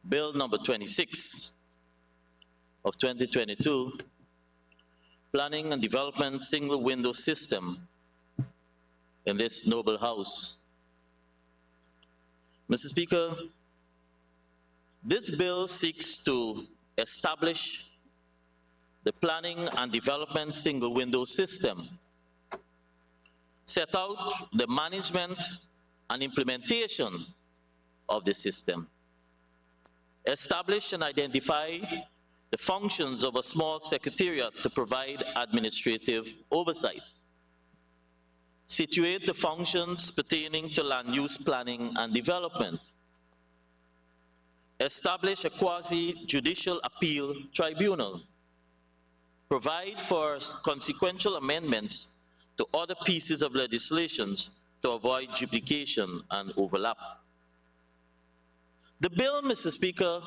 Bill number 26 of 2022, Planning and Development Single Window System in this noble house. Mr. Speaker, this bill seeks to establish the Planning and Development Single Window System, set out the management and implementation of the system, establish and identify the functions of a small secretariat to provide administrative oversight, situate the functions pertaining to land use planning and development, establish a quasi-judicial appeal tribunal, provide for consequential amendments to other pieces of legislation to avoid duplication and overlap. The bill, Mr. Speaker,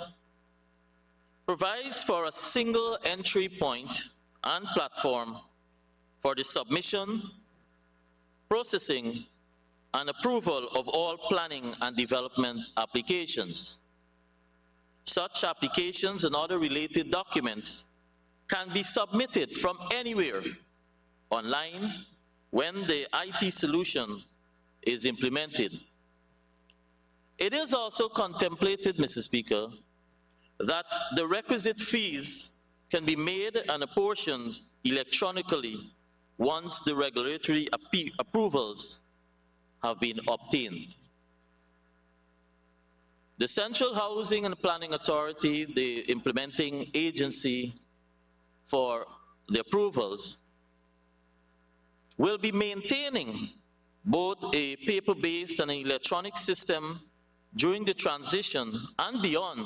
provides for a single entry point and platform for the submission, processing, and approval of all planning and development applications. Such applications and other related documents can be submitted from anywhere online when the IT solution is implemented. It is also contemplated, Mr. Speaker, that the requisite fees can be made and apportioned electronically once the regulatory approvals have been obtained. The Central Housing and Planning Authority, the implementing agency for the approvals, will be maintaining both a paper-based and an electronic system during the transition and beyond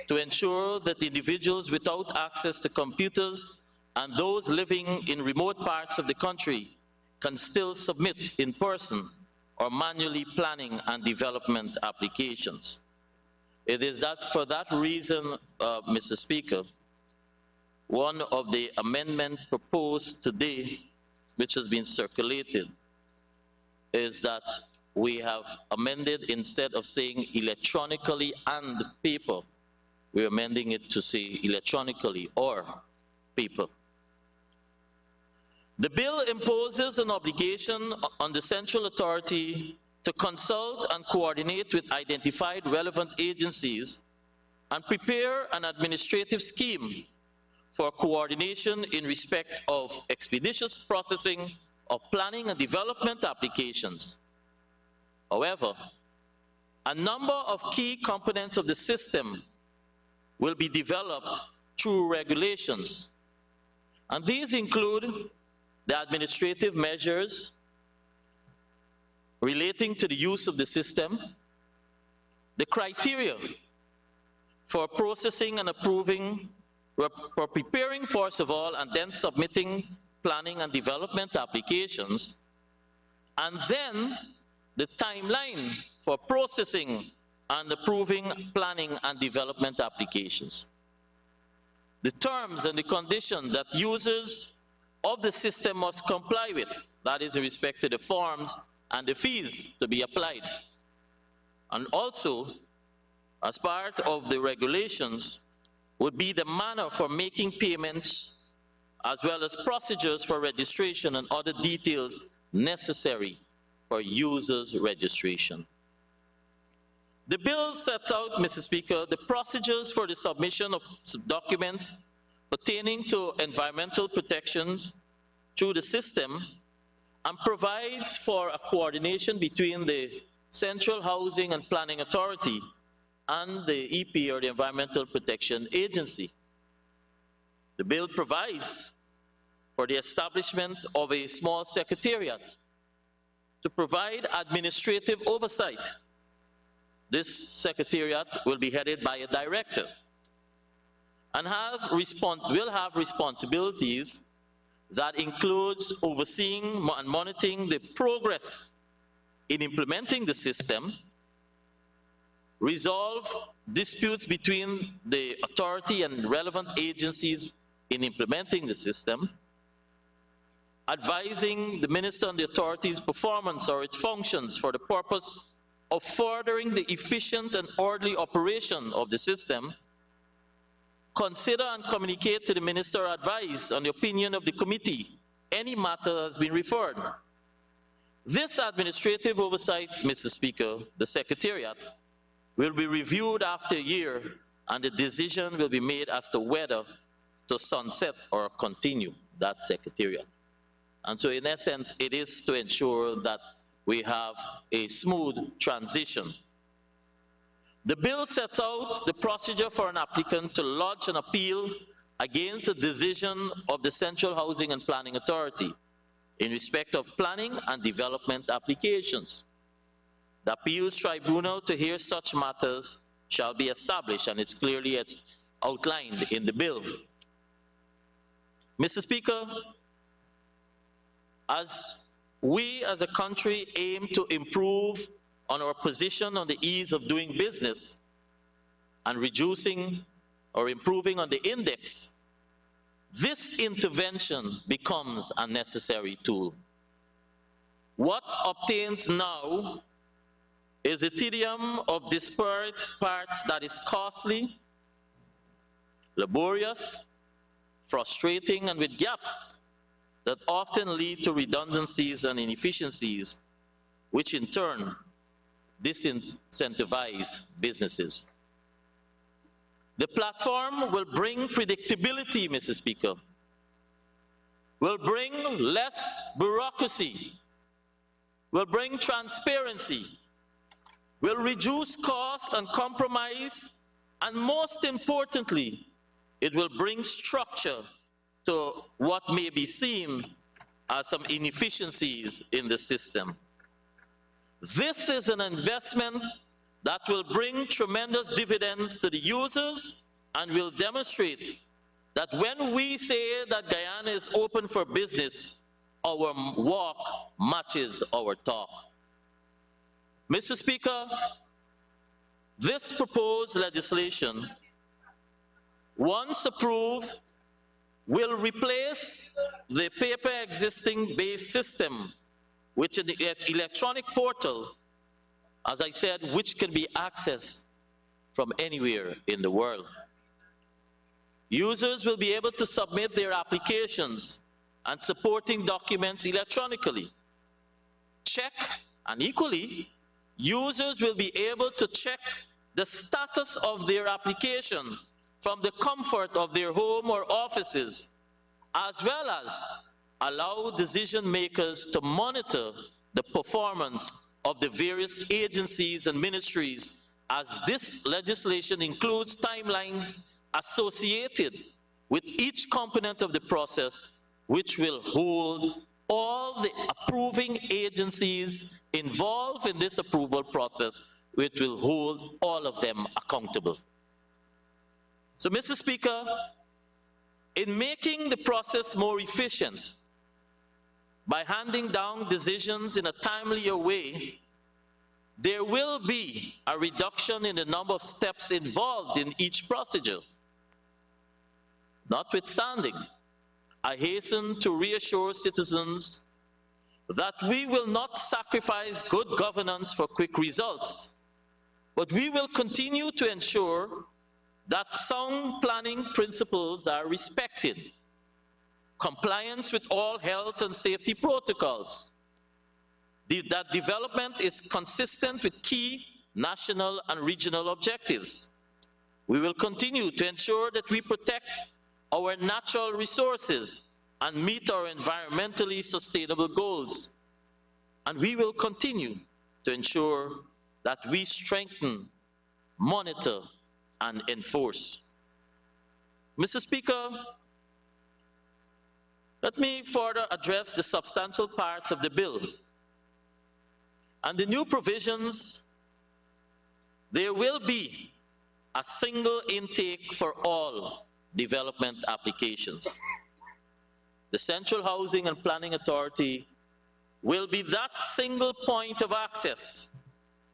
to ensure that individuals without access to computers and those living in remote parts of the country can still submit in person or manually planning and development applications. It is that for that reason, Mr. Speaker, one of the amendments proposed today, which has been circulated, is that we have amended, instead of saying electronically and paper, we're amending it to say electronically or paper. The bill imposes an obligation on the Central Authority to consult and coordinate with identified relevant agencies and prepare an administrative scheme for coordination in respect of expeditious processing of planning and development applications. However, a number of key components of the system will be developed through regulations, and these include the administrative measures relating to the use of the system, the criteria for processing and approving, for preparing first of all and then submitting planning and development applications, and then the timeline for processing and approving planning and development applications. The terms and the conditions that users of the system must comply with, that is in respect to the forms and the fees to be applied. And also, as part of the regulations, would be the manner for making payments, as well as procedures for registration and other details necessary for users' registration. The bill sets out, Mr. Speaker, the procedures for the submission of documents pertaining to environmental protections through the system, and provides for a coordination between the Central Housing and Planning Authority and the EP, or the Environmental Protection Agency. The bill provides for the establishment of a small secretariat to provide administrative oversight. This secretariat will be headed by a director and will have responsibilities that includes overseeing and monitoring the progress in implementing the system, resolve disputes between the authority and relevant agencies in implementing the system, advising the minister on the authority's performance or its functions for the purpose of furthering the efficient and orderly operation of the system, consider and communicate to the Minister or advise on the opinion of the committee any matter has been referred. This administrative oversight, Mr. Speaker, the Secretariat, will be reviewed after a year, and the decision will be made as to whether to sunset or continue that Secretariat. And so in essence, it is to ensure that we have a smooth transition. The bill sets out the procedure for an applicant to lodge an appeal against the decision of the Central Housing and Planning Authority in respect of planning and development applications. The appeals tribunal to hear such matters shall be established, and it's clearly outlined in the bill. Mr. Speaker, as we as a country aim to improve on our position on the ease of doing business and reducing or improving on the index, this intervention becomes a necessary tool. What obtains now is a tedium of disparate parts that is costly, laborious, frustrating, and with gaps that often lead to redundancies and inefficiencies, which in turn disincentivize businesses. The platform will bring predictability, Mr. Speaker, will bring less bureaucracy, will bring transparency, will reduce cost and compromise, and most importantly, it will bring structure to what may be seen as some inefficiencies in the system. This is an investment that will bring tremendous dividends to the users and will demonstrate that when we say that Guyana is open for business, our walk matches our talk. Mr. Speaker, this proposed legislation, once approved, will replace the paper existing base system, which is the electronic portal, as I said, which can be accessed from anywhere in the world. Users will be able to submit their applications and supporting documents electronically. Check, and equally, users will be able to check the status of their application from the comfort of their home or offices, as well as allow decision makers to monitor the performance of the various agencies and ministries, as this legislation includes timelines associated with each component of the process, which will hold all the approving agencies involved in this approval process, which will hold all of them accountable. So, Mr. Speaker, in making the process more efficient, by handing down decisions in a timelier way, there will be a reduction in the number of steps involved in each procedure. Notwithstanding, I hasten to reassure citizens that we will not sacrifice good governance for quick results, but we will continue to ensure that sound planning principles are respected, compliance with all health and safety protocols, that development is consistent with key national and regional objectives. We will continue to ensure that we protect our natural resources and meet our environmentally sustainable goals. And we will continue to ensure that we strengthen, monitor, and enforce. Mr. Speaker, let me further address the substantial parts of the bill. And the new provisions, there will be a single intake for all development applications. The Central Housing and Planning Authority will be that single point of access,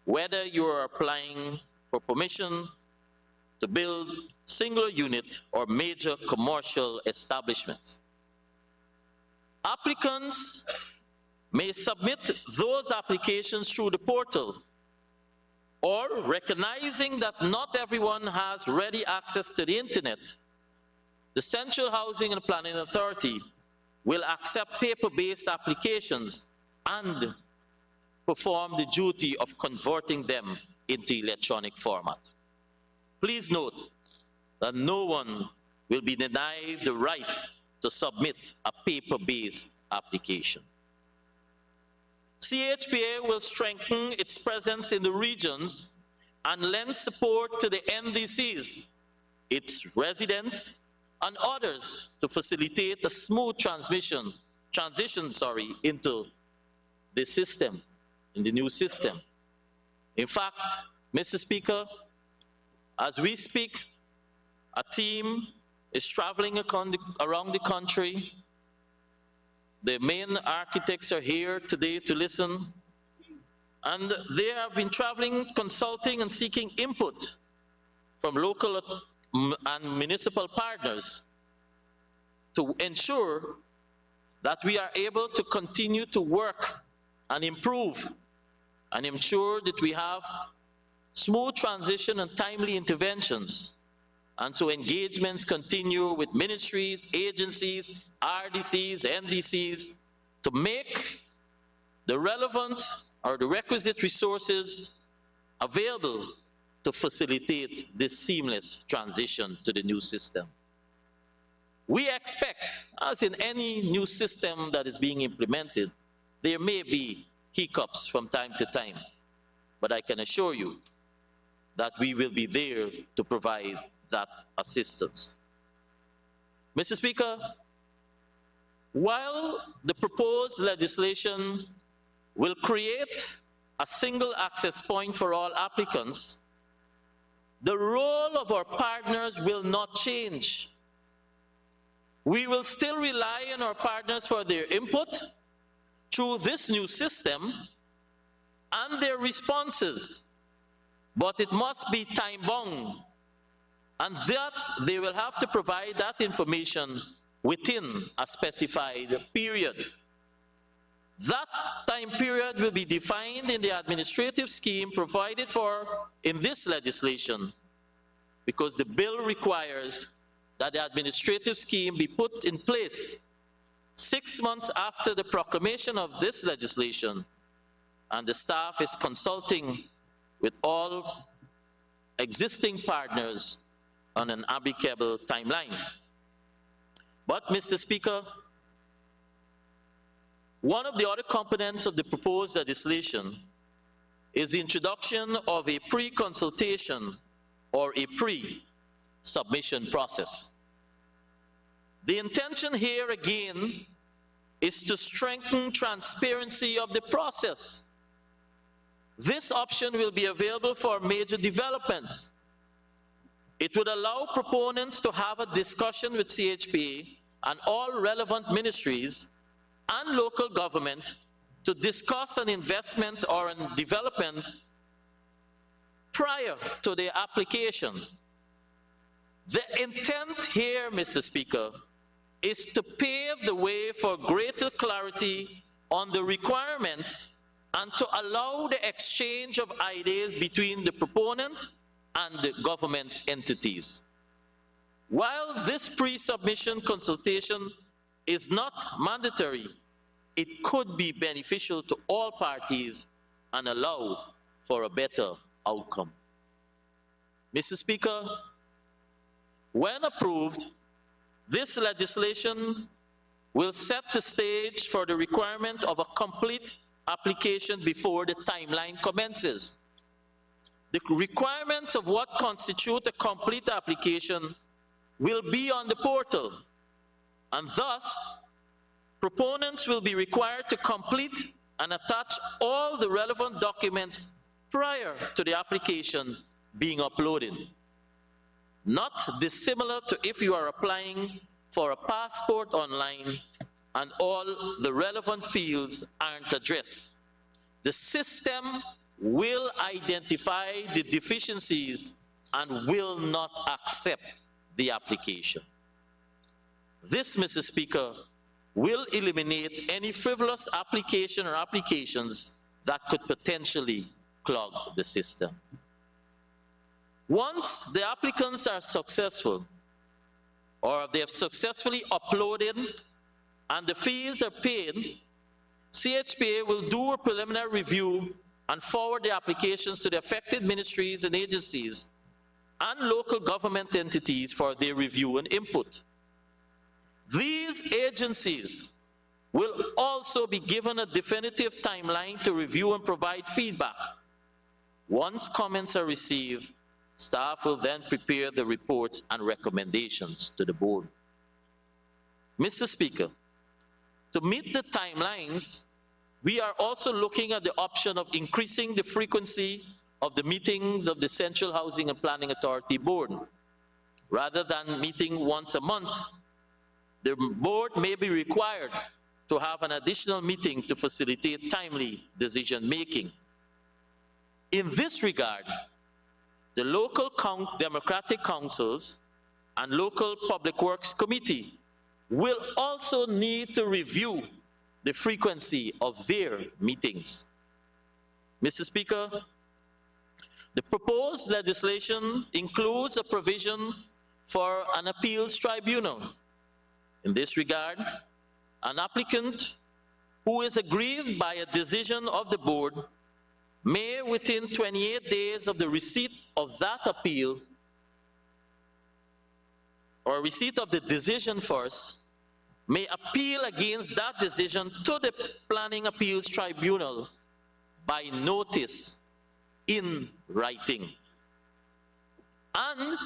whether you are applying for permission to build single unit or major commercial establishments. Applicants may submit those applications through the portal, or recognizing that not everyone has ready access to the internet, the Central Housing and Planning Authority will accept paper-based applications and perform the duty of converting them into electronic format. Please note that no one will be denied the right to submit a paper-based application. CHPA will strengthen its presence in the regions and lend support to the NDCs, its residents, and others to facilitate a smooth transition into the system, in the new system. In fact, Mr. Speaker, as we speak, a team is traveling around the country. The main architects are here today to listen, and they have been traveling, consulting, and seeking input from local and municipal partners to ensure that we are able to continue to work and improve and ensure that we have smooth transition and timely interventions. And so engagements continue with ministries, agencies, RDCs, NDCs to make the relevant or the requisite resources available to facilitate this seamless transition to the new system. We expect, as in any new system that is being implemented, there may be hiccups from time to time, but I can assure you that we will be there to provide that assistance. Mr. Speaker, while the proposed legislation will create a single access point for all applicants, the role of our partners will not change. We will still rely on our partners for their input through this new system and their responses, but it must be time-bound, and that they will have to provide that information within a specified period. That time period will be defined in the administrative scheme provided for in this legislation, because the bill requires that the administrative scheme be put in place 6 months after the proclamation of this legislation, and the staff is consulting with all existing partners on an amicable timeline. But, Mr. Speaker, one of the other components of the proposed legislation is the introduction of a pre-consultation or a pre-submission process. The intention here again is to strengthen transparency of the process. This option will be available for major developments. It would allow proponents to have a discussion with CHPA and all relevant ministries and local government to discuss an investment or a development prior to the application. The intent here, Mr. Speaker, is to pave the way for greater clarity on the requirements and to allow the exchange of ideas between the proponent and the government entities. While this pre-submission consultation is not mandatory, it could be beneficial to all parties and allow for a better outcome. Mr. Speaker, when approved, this legislation will set the stage for the requirement of a complete application before the timeline commences. The requirements of what constitute a complete application will be on the portal, and thus, proponents will be required to complete and attach all the relevant documents prior to the application being uploaded. Not dissimilar to if you are applying for a passport online and all the relevant fields aren't addressed. The system will identify the deficiencies and will not accept the application. This, Mr. Speaker, will eliminate any frivolous application or applications that could potentially clog the system. Once the applicants are successful, or they have successfully uploaded and the fees are paid, CHPA will do a preliminary review and forward the applications to the affected ministries and agencies and local government entities for their review and input. These agencies will also be given a definitive timeline to review and provide feedback. Once comments are received, staff will then prepare the reports and recommendations to the board. Mr. Speaker, to meet the timelines, we are also looking at the option of increasing the frequency of the meetings of the Central Housing and Planning Authority Board. Rather than meeting once a month, the board may be required to have an additional meeting to facilitate timely decision-making. In this regard, the local democratic councils and local public works committee will also need to review the frequency of their meetings. Mr. Speaker, the proposed legislation includes a provision for an appeals tribunal. In this regard, an applicant who is aggrieved by a decision of the board may, within 28 days of the receipt of that appeal, or receipt of the decision first, may appeal against that decision to the Planning Appeals Tribunal by notice in writing. And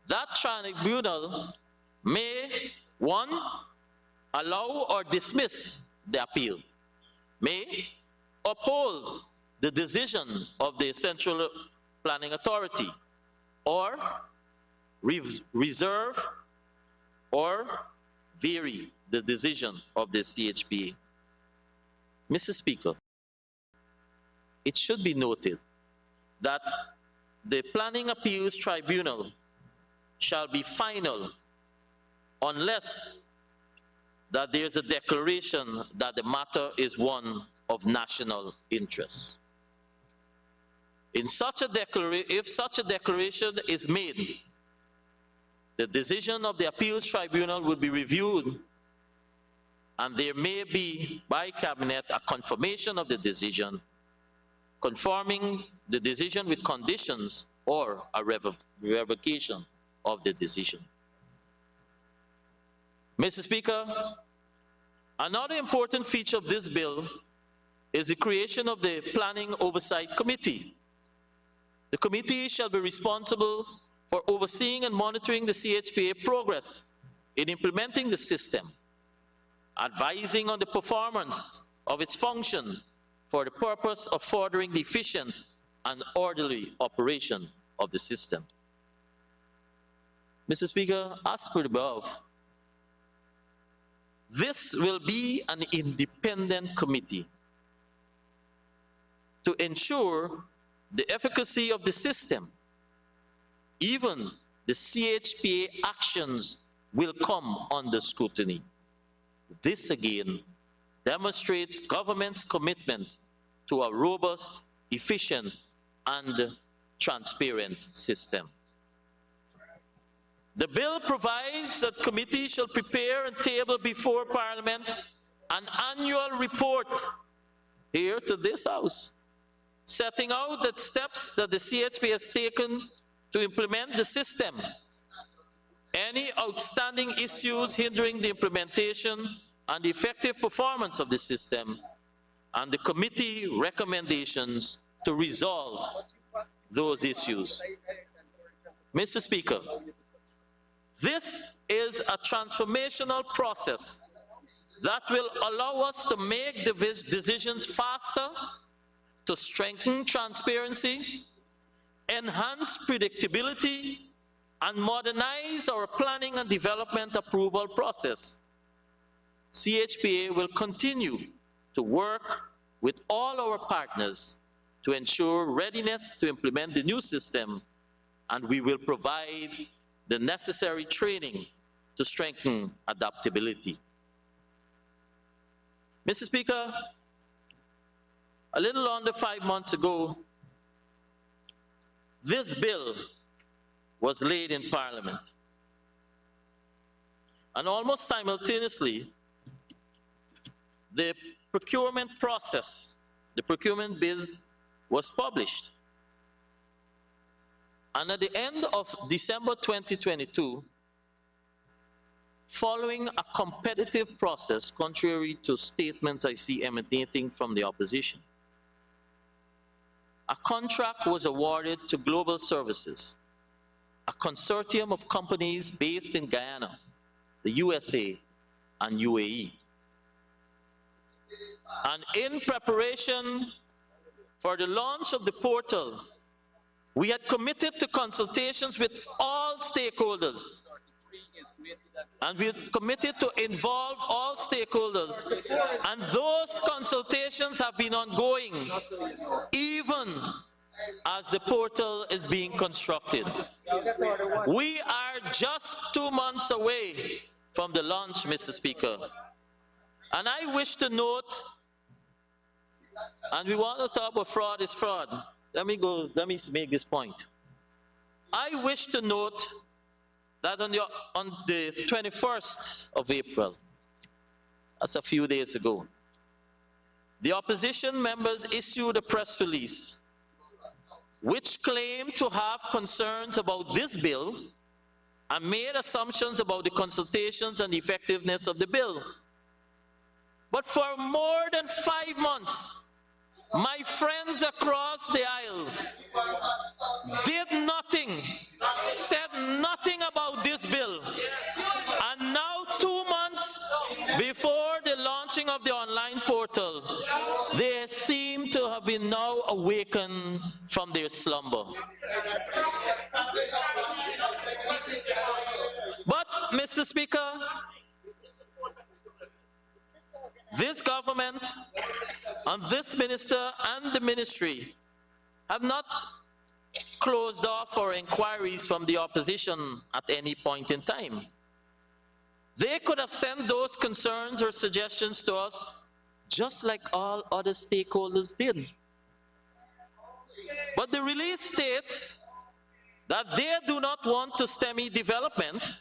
that tribunal may, one, allow or dismiss the appeal, may uphold the decision of the Central Planning Authority, or reserve or vary the decision of the CHPA. Mr. Speaker, it should be noted that the Planning Appeals Tribunal shall be final unless that there is a declaration that the matter is one of national interest. In such a if such a declaration is made, the decision of the Appeals Tribunal will be reviewed, and there may be, by Cabinet, a confirmation of the decision, conforming the decision with conditions, or a revocation of the decision. Mr. Speaker, another important feature of this bill is the creation of the Planning Oversight Committee. The committee shall be responsible for overseeing and monitoring the CHPA progress in implementing the system, advising on the performance of its function for the purpose of furthering the efficient and orderly operation of the system. Mr. Speaker, as per the above, this will be an independent committee to ensure the efficacy of the system. Even the CHPA actions will come under scrutiny. This again demonstrates government's commitment to a robust, efficient, and transparent system. The bill provides that committee shall prepare and table before Parliament an annual report here to this House, setting out the steps that the CHPA has taken to implement the system, any outstanding issues hindering the implementation and the effective performance of the system, and the committee recommendations to resolve those issues. Mr. Speaker, this is a transformational process that will allow us to make decisions faster, to strengthen transparency, enhance predictability, and modernize our planning and development approval process. CHPA will continue to work with all our partners to ensure readiness to implement the new system, and we will provide the necessary training to strengthen adaptability. Mr. Speaker, a little under 5 months ago, this bill was laid in Parliament. And almost simultaneously, the procurement process, the procurement bill was published. And at the end of December 2022, following a competitive process, contrary to statements I see emanating from the opposition, a contract was awarded to Global Services, a consortium of companies based in Guyana, the USA, and UAE. And in preparation for the launch of the portal, we had committed to consultations with all stakeholders. And we had committed to involve all stakeholders. And those consultations have been ongoing, even as the portal is being constructed. We are just 2 months away from the launch, Mr. Speaker. And I wish to note, and we want to talk about fraud is fraud. Let me make this point. I wish to note that on the 21st of April, that's a few days ago, the opposition members issued a press release which claimed to have concerns about this bill and made assumptions about the consultations and effectiveness of the bill. But for more than 5 months, my friends across the aisle did nothing, said nothing about this bill. And now 2 months before the launching of the online portal, they seem to have been now awakened from their slumber. But, Mr. Speaker, this government and this minister and the ministry have not closed off for inquiries from the opposition at any point in time. They could have sent those concerns or suggestions to us just like all other stakeholders did. But the release states that they do not want to stymie development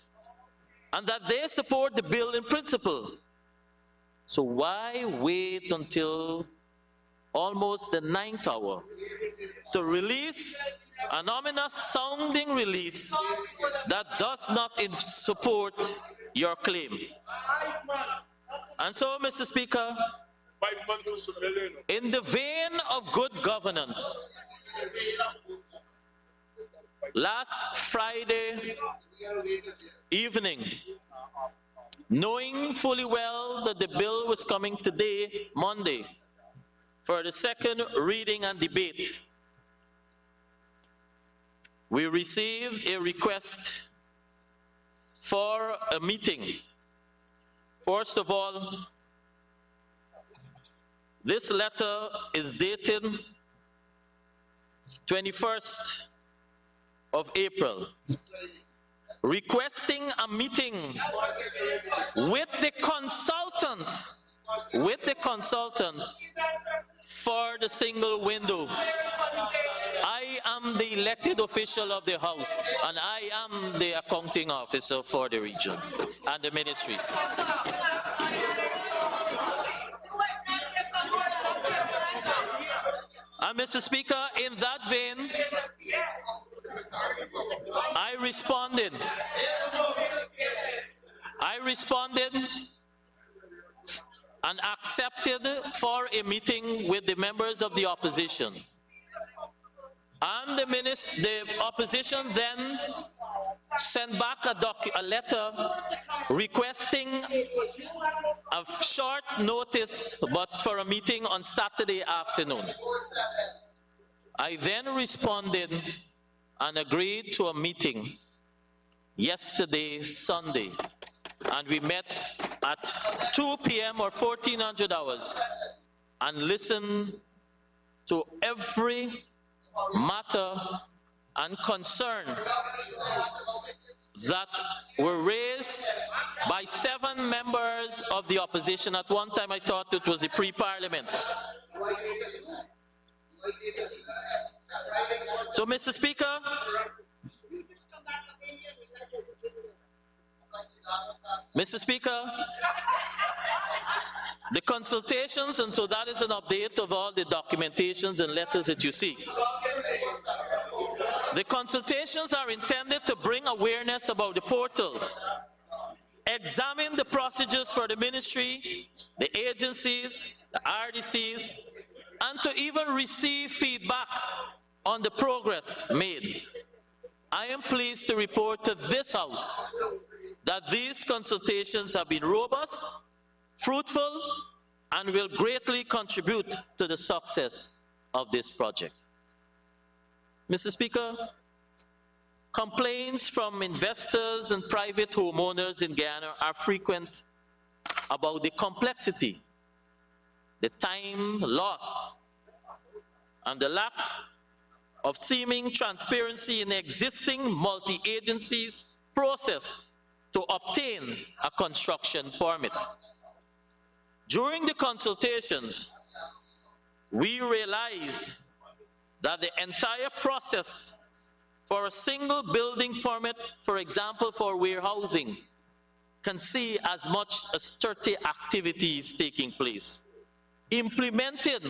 and that they support the bill in principle. So why wait until almost the 9th hour to release an ominous sounding release that does not support your claim? And so, Mr. Speaker, 5 months in the vein of good governance, last Friday evening, knowing fully well that the bill was coming today, Monday, for the second reading and debate, we received a request for a meeting. First of all, this letter is dated 21st of April, requesting a meeting with the consultant for the single window. I am the elected official of the House, and I am the accounting officer for the region and the ministry. And Mr. Speaker, in that vein, I responded and accepted for a meeting with the members of the opposition. And the opposition then sent back a letter requesting a short notice, but for a meeting on Saturday afternoon. I then responded and agreed to a meeting yesterday, Sunday, and we met at 2 p.m. or 1400 hours and listened to every matter and concern that were raised by 7 members of the opposition. At one time I thought it was a pre-parliament. So, Mr. Speaker, the consultations, and so that is an update of all the documentations and letters that you see. The consultations are intended to bring awareness about the portal, examine the procedures for the ministry, the agencies, the RDCs, and to even receive feedback on the progress made. I am pleased to report to this House that these consultations have been robust, fruitful, and will greatly contribute to the success of this project. Mr. Speaker, complaints from investors and private homeowners in Guyana are frequent about the complexity, the time lost, and the lack of seeming transparency in the existing multi-agencies process to obtain a construction permit. During the consultations, we realized that the entire process for a single building permit, for example, for warehousing, can see as much as 30 activities taking place, implemented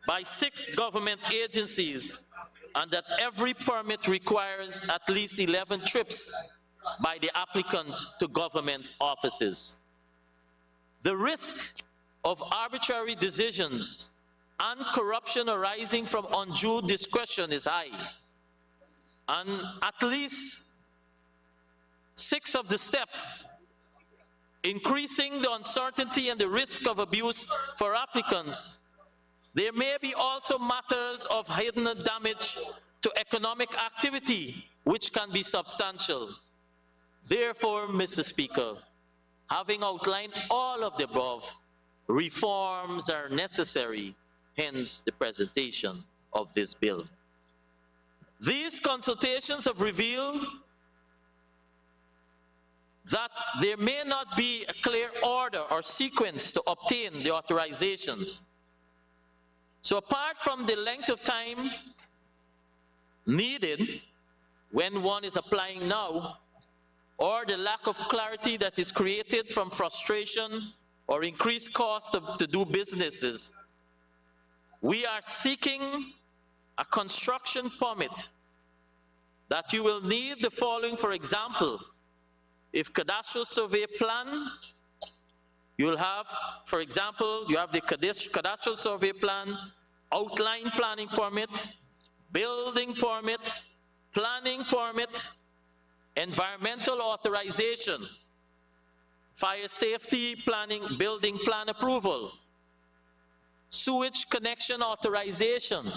by 6 government agencies, and that every permit requires at least 11 trips by the applicant to government offices. The risk of arbitrary decisions and corruption arising from undue discretion is high. And at least 6 of the steps, increasing the uncertainty and the risk of abuse for applicants. There may be also matters of hidden damage to economic activity, which can be substantial. Therefore, Mr. Speaker, having outlined all of the above, reforms are necessary, hence the presentation of this bill. These consultations have revealed that there may not be a clear order or sequence to obtain the authorizations. So apart from the length of time needed when one is applying now, or the lack of clarity that is created from frustration or increased cost to do businesses, we are seeking a construction permit that you will need the following. For example, if cadastral survey plan, you'll have, for example, you have the cadastral survey plan, outline planning permit, building permit, planning permit, environmental authorization, fire safety planning, building plan approval, sewage connection authorization,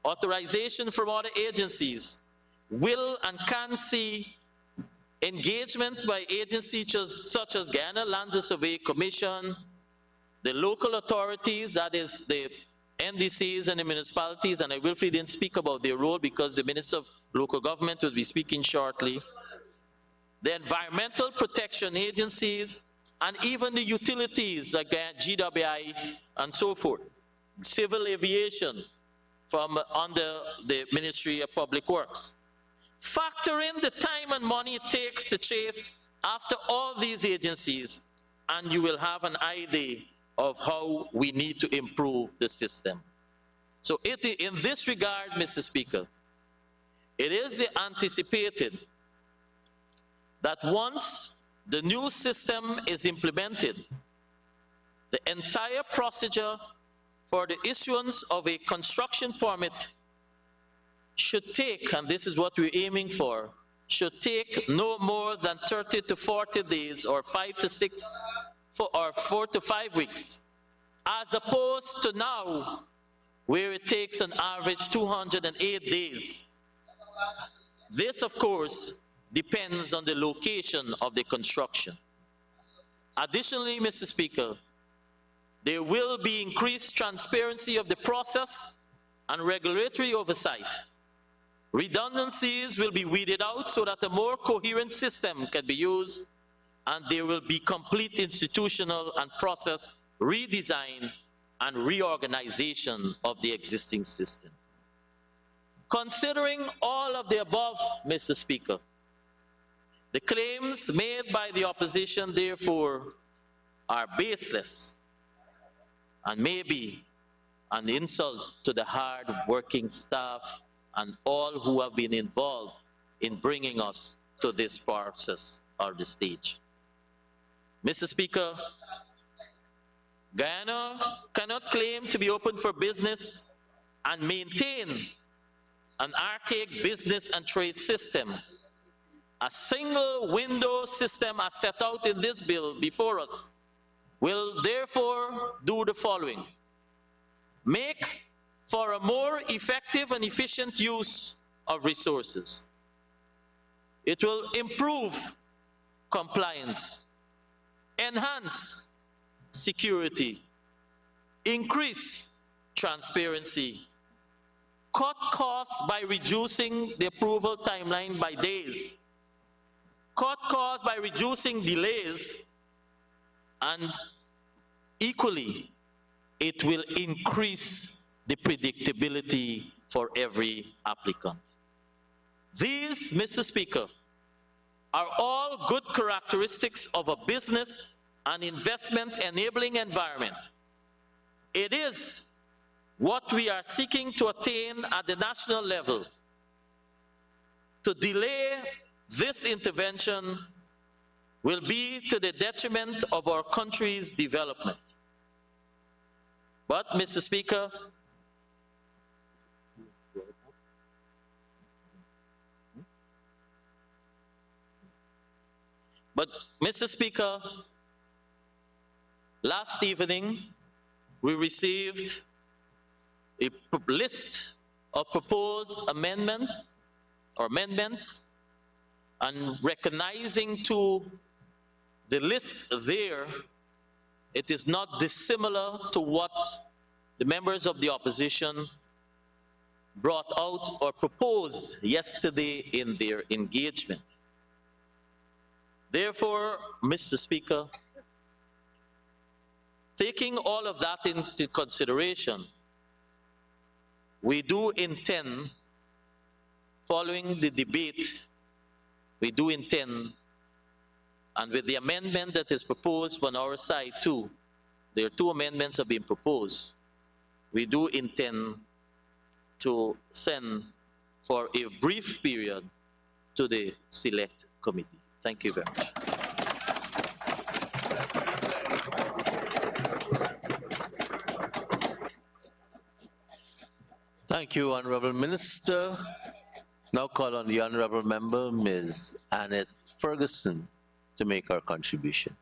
authorization from other agencies, will and can see engagement by agencies such as Guyana Land Survey Commission, the local authorities, that is the NDCs and the municipalities, and I willfully didn't speak about their role because the Minister of Local Government will be speaking shortly, the environmental protection agencies, and even the utilities like GWI and so forth, civil aviation from under the Ministry of Public Works. Factor in the time and money it takes to chase after all these agencies, and you will have an idea of how we need to improve the system. So in this regard, Mr. Speaker, it is anticipated that once the new system is implemented, the entire procedure for the issuance of a construction permit should take, and this is what we're aiming for, should take no more than 30 to 40 days, or 5 to 6, or 4 to 5 weeks, as opposed to now, where it takes an average 208 days. This, of course, depends on the location of the construction. Additionally, Mr. Speaker, there will be increased transparency of the process and regulatory oversight. Redundancies will be weeded out so that a more coherent system can be used, and there will be complete institutional and process redesign and reorganization of the existing system. Considering all of the above, Mr. Speaker, the claims made by the opposition, therefore, are baseless and may be an insult to the hard-working staff and all who have been involved in bringing us to this process or this stage. Mr. Speaker, Guyana cannot claim to be open for business and maintain an archaic business and trade system. A single window system as set out in this bill before us will therefore do the following: make for a more effective and efficient use of resources. It will improve compliance, enhance security, increase transparency, cut costs by reducing the approval timeline by days, cut costs by reducing delays, and equally, it will increase the predictability for every applicant. These, Mr. Speaker, are all good characteristics of a business and investment enabling environment. It is what we are seeking to attain at the national level. To delay this intervention will be to the detriment of our country's development. But, Mr. Speaker, last evening we received a list of proposed amendments, and recognizing to the list there, it is not dissimilar to what the members of the opposition brought out or proposed yesterday in their engagement. Therefore, Mr. Speaker, taking all of that into consideration, we do intend, following the debate, we do intend, and with the amendment that is proposed on our side too, there are two amendments have been proposed, we do intend to send for a brief period to the select committee. Thank you very much. Thank you, Honorable Minister. Now call on the Honorable Member, Ms. Annette Ferguson, to make her contribution.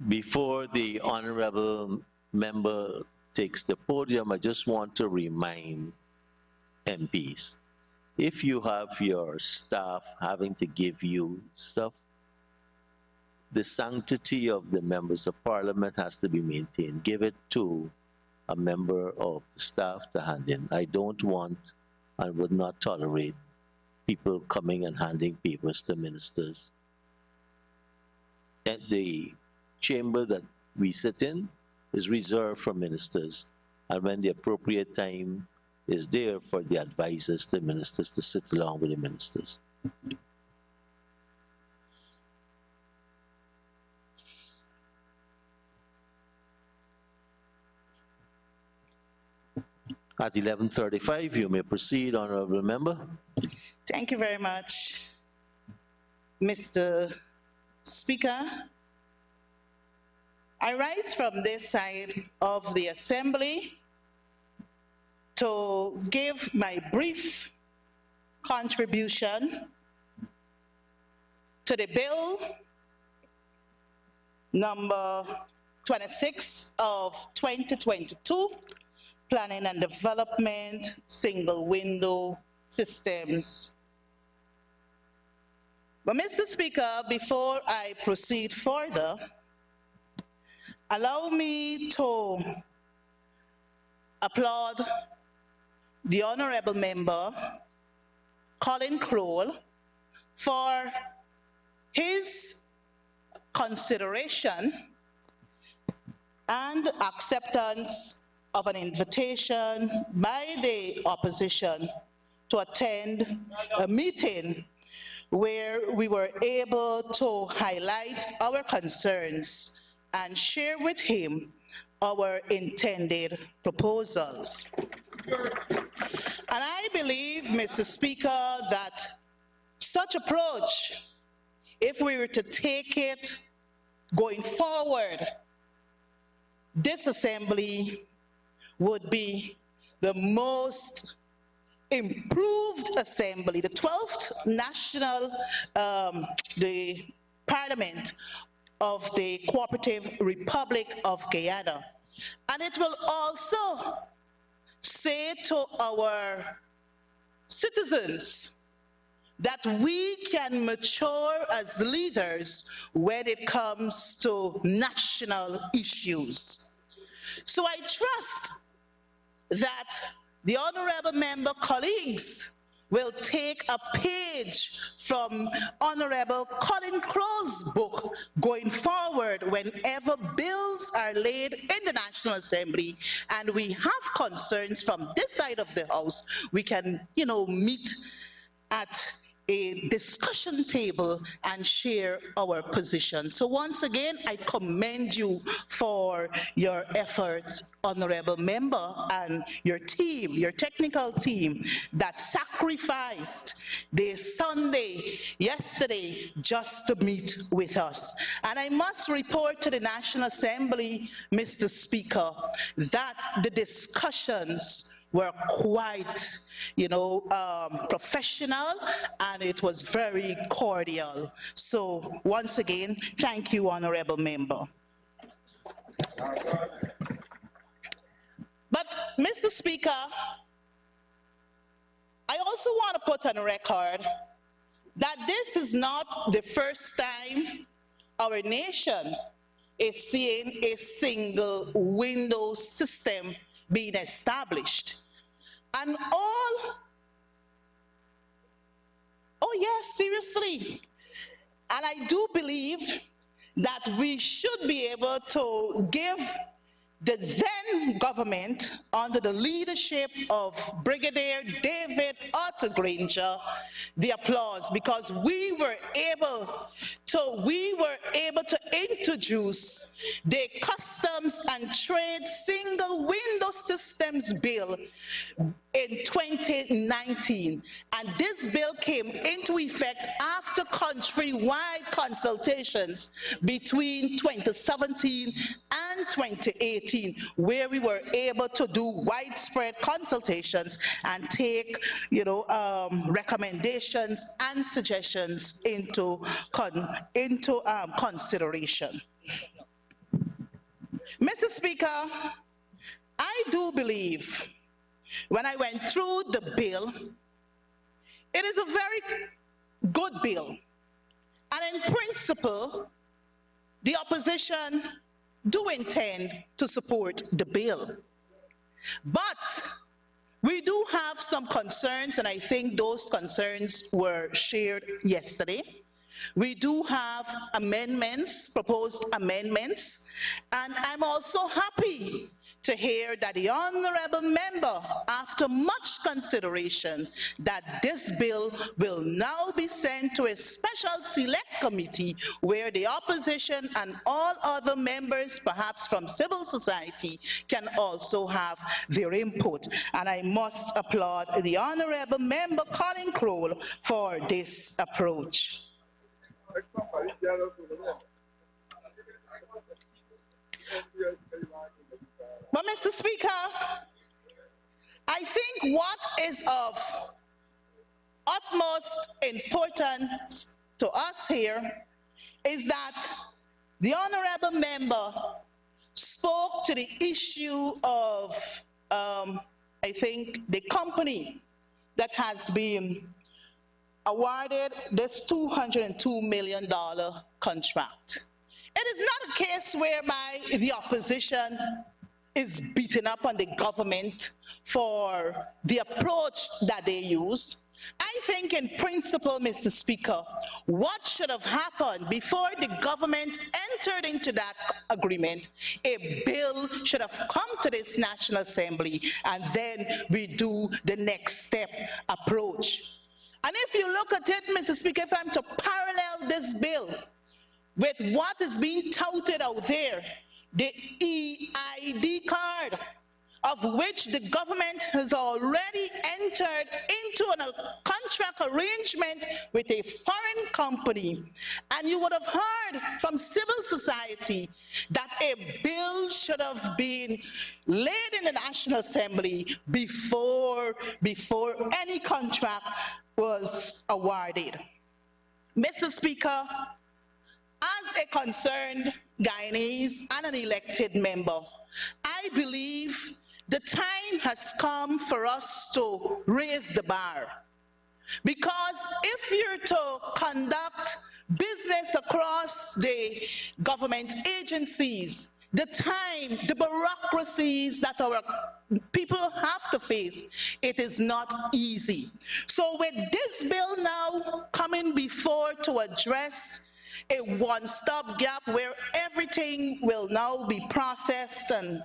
Before the honorable member takes the podium, I just want to remind MPs, if you have your staff having to give you stuff, the sanctity of the members of parliament has to be maintained. Give it to a member of the staff to hand in. I don't want and would not tolerate people coming and handing papers to ministers. At the chamber that we sit in is reserved for ministers, and when the appropriate time is there for the advisors to ministers to sit along with the ministers. At 11:35, you may proceed, honorable member. Thank you very much, Mr. Speaker. I rise from this side of the assembly to give my brief contribution to the bill number 26 of 2022, Planning and Development, Single Window Systems. But Mr. Speaker, before I proceed further, allow me to applaud the honorable member, Colin Crowell, for his consideration and acceptance of an invitation by the opposition to attend a meeting where we were able to highlight our concerns and share with him our intended proposals. And I believe, Mr. Speaker, that such approach, if we were to take it going forward, this assembly would be the most improved assembly, the 12th national, the parliament of the Cooperative Republic of Guyana. And it will also say to our citizens that we can mature as leaders when it comes to national issues. So I trust that the honorable member colleagues will take a page from Honorable Colin Crowell's book going forward whenever bills are laid in the National Assembly and we have concerns from this side of the House, we can, meet at a discussion table and share our position. So once again, I commend you for your efforts, honorable member, and your team, your technical team that sacrificed their Sunday yesterday just to meet with us. And I must report to the National Assembly, Mr. Speaker, that the discussions were quite, professional, and it was very cordial. So once again, thank you, honorable member. But Mr. Speaker, I also want to put on record that this is not the first time our nation is seeing a single window system being established. And oh yes, seriously. And I do believe that we should be able to give the then government, under the leadership of Brigadier David Arthur Granger, the applause, because we were able to introduce the Customs and Trade Single Window Systems Bill in 2019, and this bill came into effect after countrywide consultations between 2017 and 2018, where we were able to do widespread consultations and take, recommendations and suggestions into consideration. Mr. Speaker, I do believe, when I went through the bill, it is a very good bill. And in principle, the opposition do intend to support the bill. But we do have some concerns, and I think those concerns were shared yesterday. We do have amendments, proposed amendments, and I'm also happy to hear that the honorable member, after much consideration, that this bill will now be sent to a special select committee where the opposition and all other members, perhaps from civil society, can also have their input. And I must applaud the honorable member Colin Crowell for this approach. But Mr. Speaker, I think what is of utmost importance to us here is that the honorable member spoke to the issue of, I think, the company that has been awarded this $202 million contract. It is not a case whereby the opposition is beating up on the government for the approach that they use. I think in principle, Mr. Speaker, what should have happened before the government entered into that agreement, a bill should have come to this National Assembly and then we do the next step approach. And if you look at it, Mr. Speaker, if I'm to parallel this bill with what is being touted out there, the EID card, of which the government has already entered into a contract arrangement with a foreign company. And you would have heard from civil society that a bill should have been laid in the National Assembly before any contract was awarded. Mr. Speaker, as a concerned Guyanese and an elected member, I believe the time has come for us to raise the bar. Because if you're to conduct business across the government agencies, the time, the bureaucracies that our people have to face, it is not easy. So with this bill now coming before to address a one-stop gap where everything will now be processed and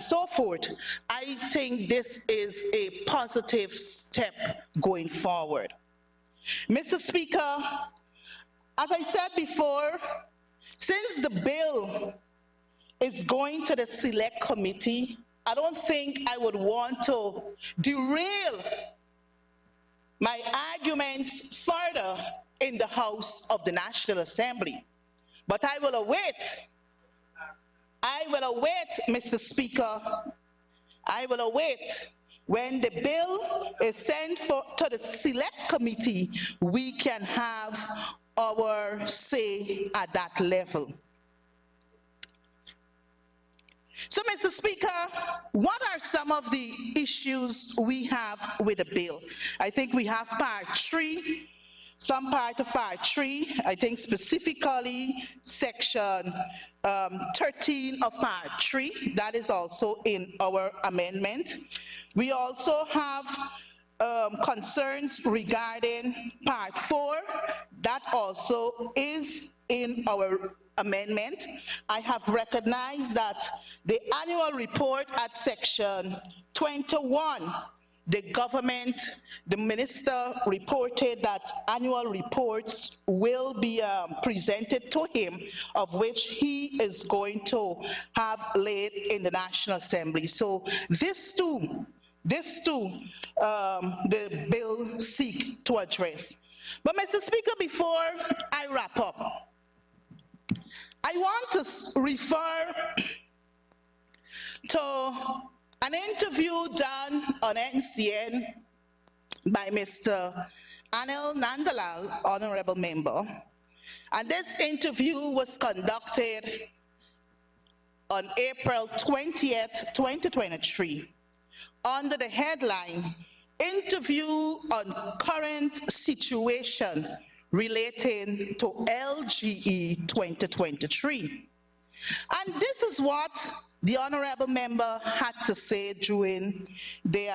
so forth, I think this is a positive step going forward. Mr. Speaker, as I said before, since the bill is going to the Select Committee, I don't think I would want to derail my arguments further in the House of the National Assembly. But I will await, Mr. Speaker, I will await when the bill is sent to the Select Committee, we can have our say at that level. So, Mr. Speaker, what are some of the issues we have with the bill? I think we have part 3, some part of part 3, I think specifically section 13 of part 3, that is also in our amendment. We also have concerns regarding part 4, that also is in our amendment. I have recognized that the annual report at section 21, the minister reported that annual reports will be presented to him, of which he is going to have laid in the National Assembly. So this too, the bill seek to address. But Mr. Speaker, before I wrap up, I want to refer to an interview done on NCN by Mr. Anil Nandalal, Honorable Member. And this interview was conducted on April 20th, 2023, under the headline, Interview on Current Situation Relating to LGE 2023. And this is what the Honorable Member had to say during the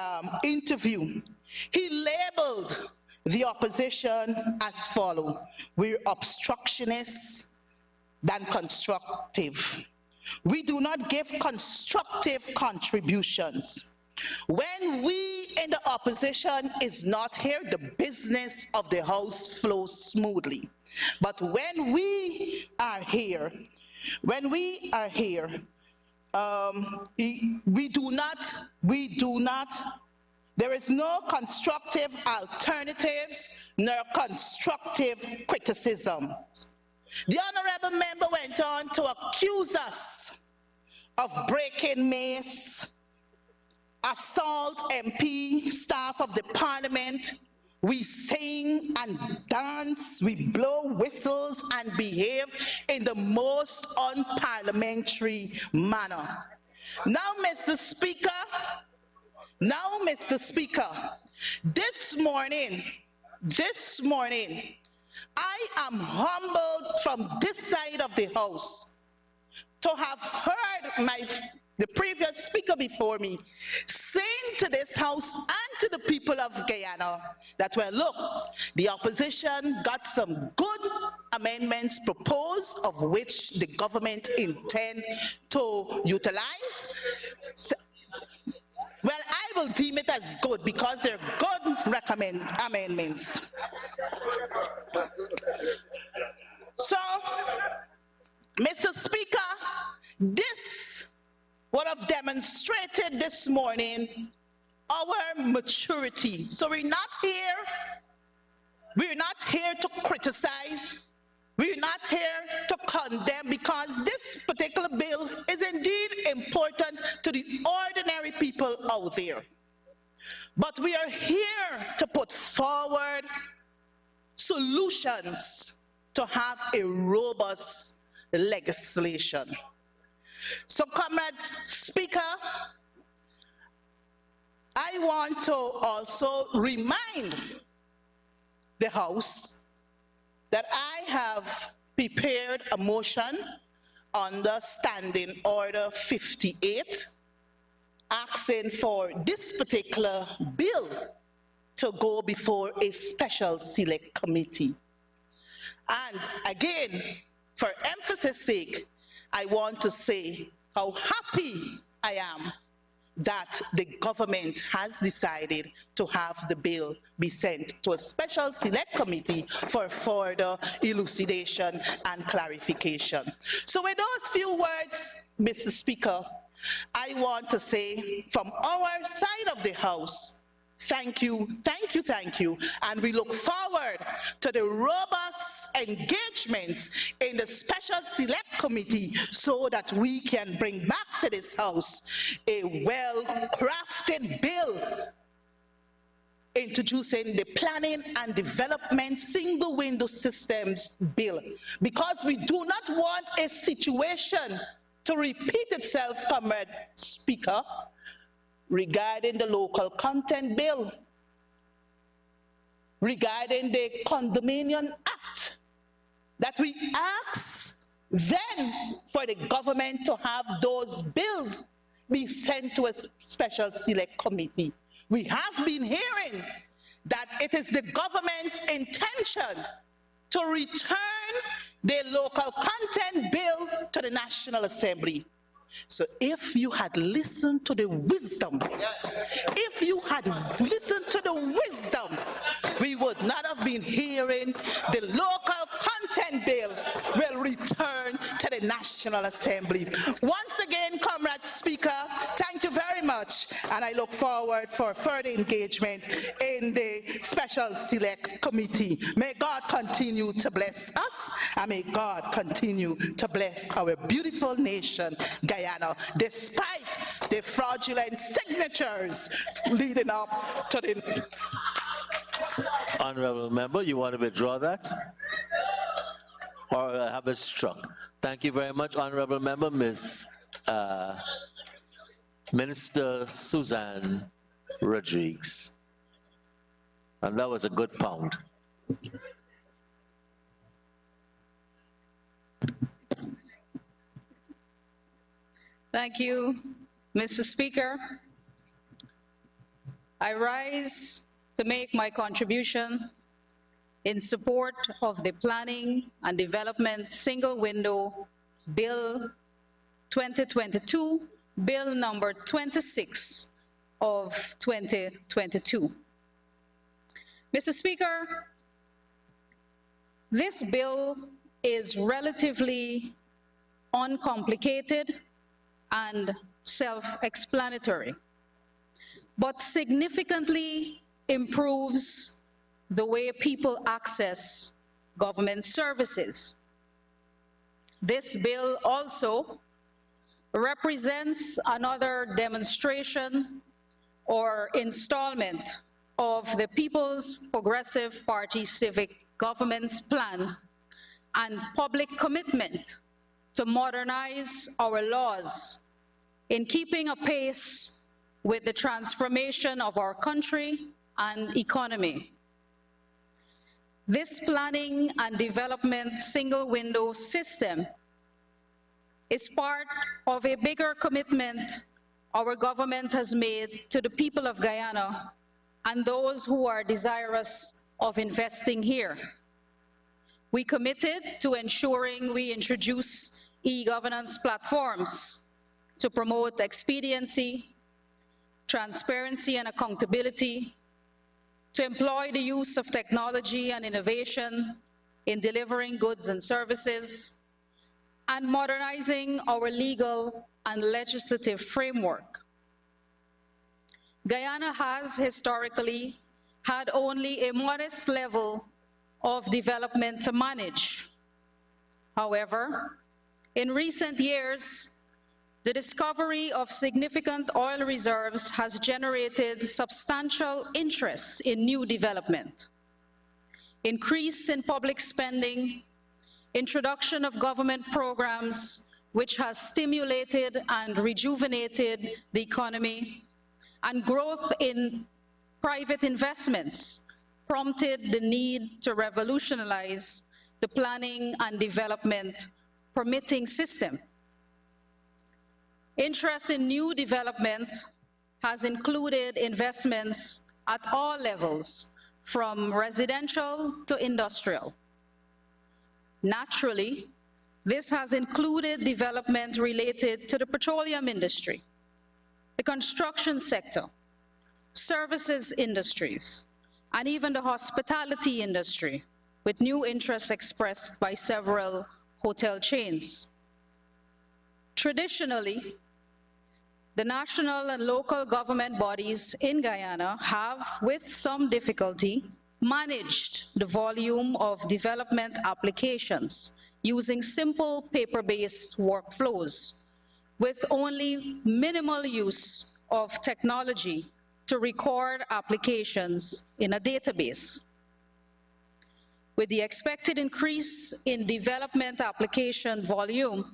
interview. He labeled the opposition as follows: we're obstructionists than constructive. We do not give constructive contributions. When we in the opposition is not here, the business of the House flows smoothly. But when we are here, we do not, there is no constructive alternatives nor constructive criticism. The Honorable Member went on to accuse us of breaking mace, assault MP, staff of the Parliament. We sing and dance, we blow whistles and behave in the most unparliamentary manner. Now, Mr. Speaker, this morning, I am humbled from this side of the house to have heard the previous speaker before me saying to this house and to the people of Guyana that, well, look, the opposition got some good amendments proposed of which the government intend to utilize. So, well, I will deem it as good because they're good amendments. So, Mr. Speaker, this would have demonstrated this morning our maturity. So we're not here to criticize, we're not here to condemn, because this particular bill is indeed important to the ordinary people out there. But we are here to put forward solutions to have a robust legislation. So, Comrade Speaker, I want to also remind the House that I have prepared a motion under Standing Order 58 asking for this particular bill to go before a special select committee. And again, for emphasis sake, I want to say how happy I am that the government has decided to have the bill be sent to a special select committee for further elucidation and clarification. So with those few words, Mr. Speaker, I want to say from our side of the House, thank you, thank you, thank you, and we look forward to the robust engagements in the special select committee so that we can bring back to this House a well-crafted bill introducing the Planning and Development Single Window Systems Bill, because we do not want a situation to repeat itself, Comrade Speaker, regarding the Local Content Bill, regarding the Condominium Act, that we asked then for the government to have those bills be sent to a special select committee. We have been hearing that it is the government's intention to return the Local Content Bill to the National Assembly. So if you had listened to the wisdom, if you had listened to the wisdom, we would not have been hearing the Local Content Bill will return to the National Assembly. Once again, Comrade Speaker, thank you very much, and I look forward for further engagement in the Special Select Committee. May God continue to bless us, and may God continue to bless our beautiful nation, Guyana, despite the fraudulent signatures leading up to the... Honorable member, you want to withdraw that? Or have it struck? Thank you very much, honorable member. Minister Suzanne Rodriguez. And that was a good pound. Thank you, Mr. Speaker. I rise to make my contribution in support of the Planning and Development Single Window Bill 2022, Bill number 26 of 2022. Mr. Speaker, this bill is relatively uncomplicated and self-explanatory, but significantly improves the way people access government services. This bill also represents another demonstration or installment of the People's Progressive Party Civic Government's plan and public commitment to modernize our laws in keeping apace with the transformation of our country and economy. This planning and development single window system is part of a bigger commitment our government has made to the people of Guyana and those who are desirous of investing here. We committed to ensuring we introduce e-governance platforms to promote expediency, transparency, and accountability, to employ the use of technology and innovation in delivering goods and services, and modernizing our legal and legislative framework. Guyana has historically had only a modest level of development to manage. However, in recent years, the discovery of significant oil reserves has generated substantial interest in new development. Increase in public spending, introduction of government programs which has stimulated and rejuvenated the economy, and growth in private investments prompted the need to revolutionize the planning and development permitting system. Interest in new development has included investments at all levels, from residential to industrial. Naturally, this has included development related to the petroleum industry, the construction sector, services industries, and even the hospitality industry, with new interests expressed by several hotel chains. Traditionally, the national and local government bodies in Guyana have, with some difficulty, managed the volume of development applications using simple paper-based workflows, with only minimal use of technology to record applications in a database. With the expected increase in development application volume,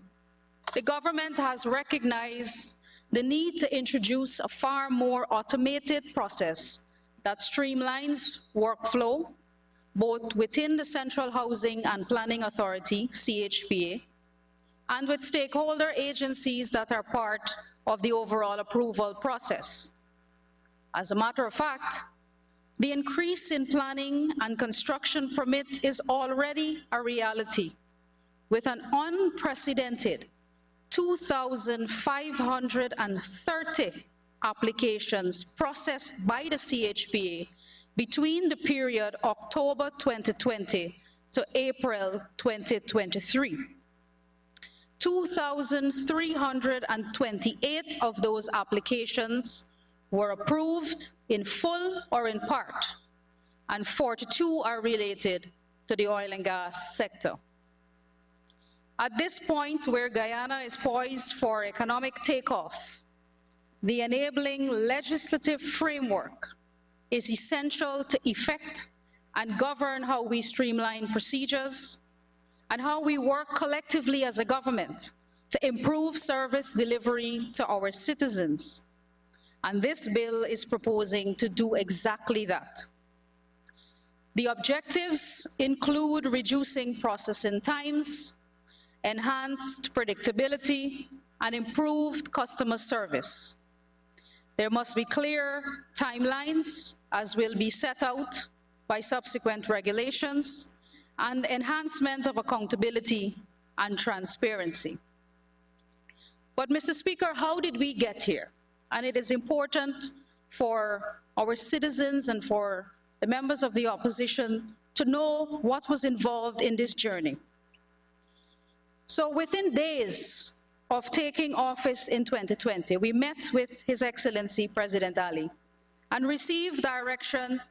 the government has recognized the need to introduce a far more automated process that streamlines workflow, both within the Central Housing and Planning Authority, CHPA, and with stakeholder agencies that are part of the overall approval process. As a matter of fact, the increase in planning and construction permit is already a reality, with an unprecedented 2,530 applications processed by the CHPA between the period October 2020 to April 2023. 2,328 of those applications were approved in full or in part, and 42 are related to the oil and gas sector. At this point, where Guyana is poised for economic takeoff, the enabling legislative framework is essential to effect and govern how we streamline procedures and how we work collectively as a government to improve service delivery to our citizens. And this bill is proposing to do exactly that. The objectives include reducing processing times, enhanced predictability, and improved customer service. There must be clear timelines, as will be set out by subsequent regulations, and enhancement of accountability and transparency. But, Mr. Speaker, how did we get here? And it is important for our citizens and for the members of the opposition to know what was involved in this journey. So within days of taking office in 2020, we met with His Excellency President Ali and received direction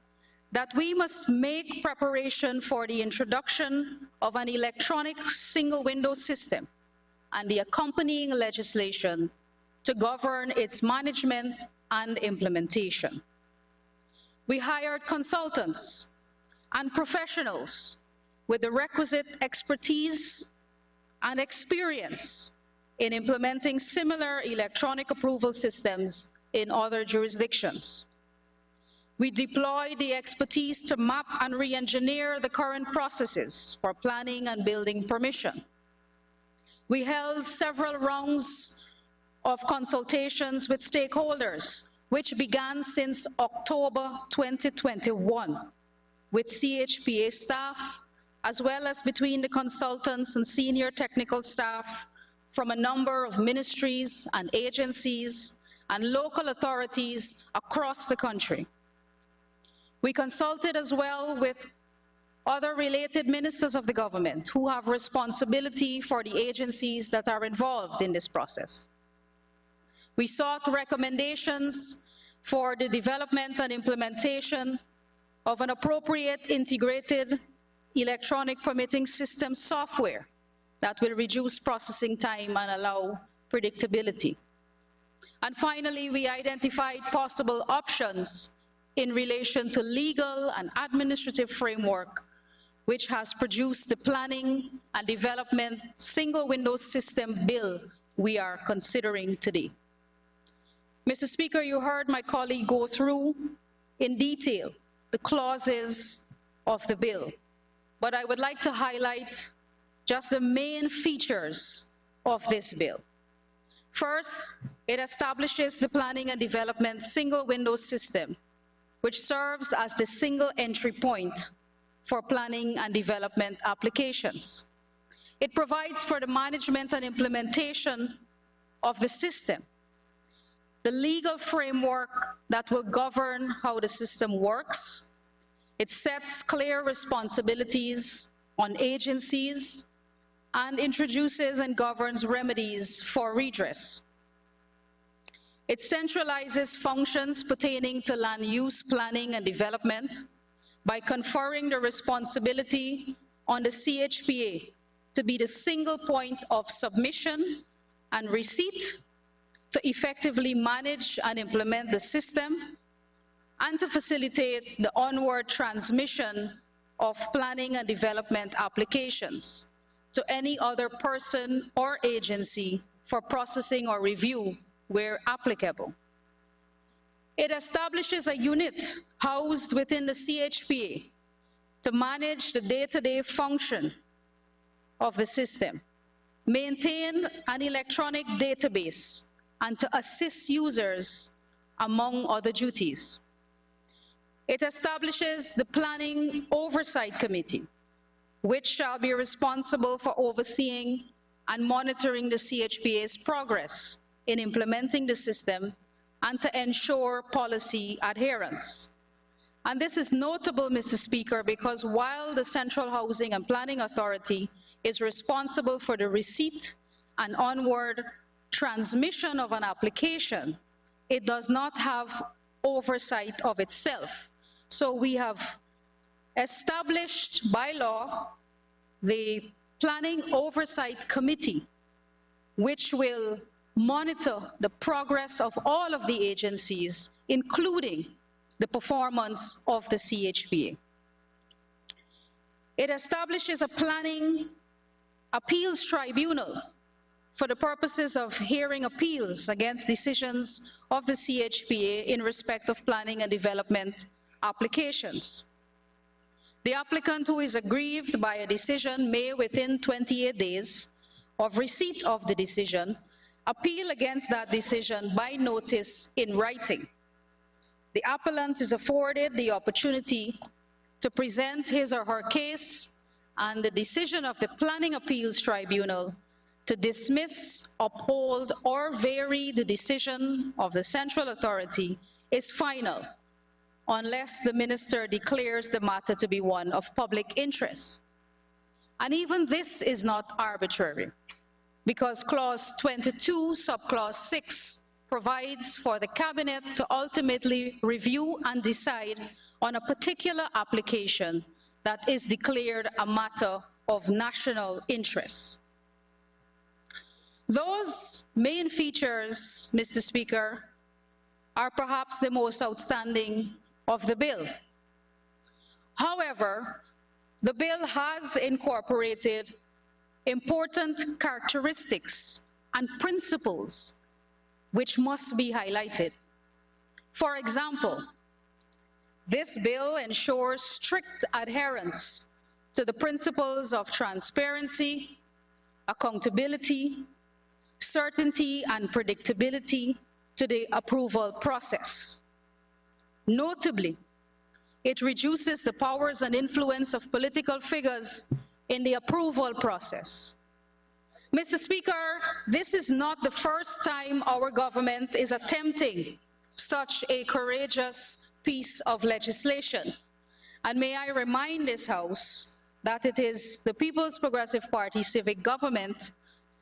that we must make preparation for the introduction of an electronic single window system and the accompanying legislation to govern its management and implementation. We hired consultants and professionals with the requisite expertise and experience in implementing similar electronic approval systems in other jurisdictions. We deployed the expertise to map and re-engineer the current processes for planning and building permission. We held several rounds of consultations with stakeholders, which began since October 2021, with CHPA staff, as well as between the consultants and senior technical staff from a number of ministries and agencies and local authorities across the country. We consulted as well with other related ministers of the government who have responsibility for the agencies that are involved in this process. We sought recommendations for the development and implementation of an appropriate integrated electronic permitting system software that will reduce processing time and allow predictability. And finally, we identified possible options in relation to legal and administrative framework, which has produced the planning and development single window system bill we are considering today. Mr. Speaker, you heard my colleague go through in detail the clauses of the bill, but I would like to highlight just the main features of this bill. First, it establishes the planning and development single window system, which serves as the single entry point for planning and development applications. It provides for the management and implementation of the system, the legal framework that will govern how the system works. It sets clear responsibilities on agencies and introduces and governs remedies for redress. It centralizes functions pertaining to land use planning and development by conferring the responsibility on the CHPA to be the single point of submission and receipt, to effectively manage and implement the system, and to facilitate the onward transmission of planning and development applications to any other person or agency for processing or review where applicable. It establishes a unit housed within the CHPA to manage the day-to-day function of the system, maintain an electronic database, and to assist users among other duties. It establishes the Planning Oversight Committee, which shall be responsible for overseeing and monitoring the CHPA's progress in implementing the system and to ensure policy adherence. And this is notable, Mr. Speaker, because while the Central Housing and Planning Authority is responsible for the receipt and onward transmission of an application, it does not have oversight of itself. So we have established by law the Planning Oversight Committee, which will monitor the progress of all of the agencies, including the performance of the CHPA. It establishes a planning appeals tribunal for the purposes of hearing appeals against decisions of the CHPA in respect of planning and development applications. The applicant who is aggrieved by a decision may, within 28 days of receipt of the decision, appeal against that decision by notice in writing. The appellant is afforded the opportunity to present his or her case, and the decision of the Planning Appeals Tribunal to dismiss, uphold, or vary the decision of the Central Authority is final, unless the minister declares the matter to be one of public interest. And even this is not arbitrary, because Clause 22, Subclause 6, provides for the Cabinet to ultimately review and decide on a particular application that is declared a matter of national interest. Those main features, Mr. Speaker, are perhaps the most outstanding of the bill. However, the bill has incorporated important characteristics and principles which must be highlighted. For example, This bill ensures strict adherence to the principles of transparency, accountability, certainty, and predictability to the approval process. Notably, it reduces the powers and influence of political figures in the approval process. Mr. Speaker, this is not the first time our government is attempting such a courageous piece of legislation. And may I remind this House that it is the People's Progressive Party civic government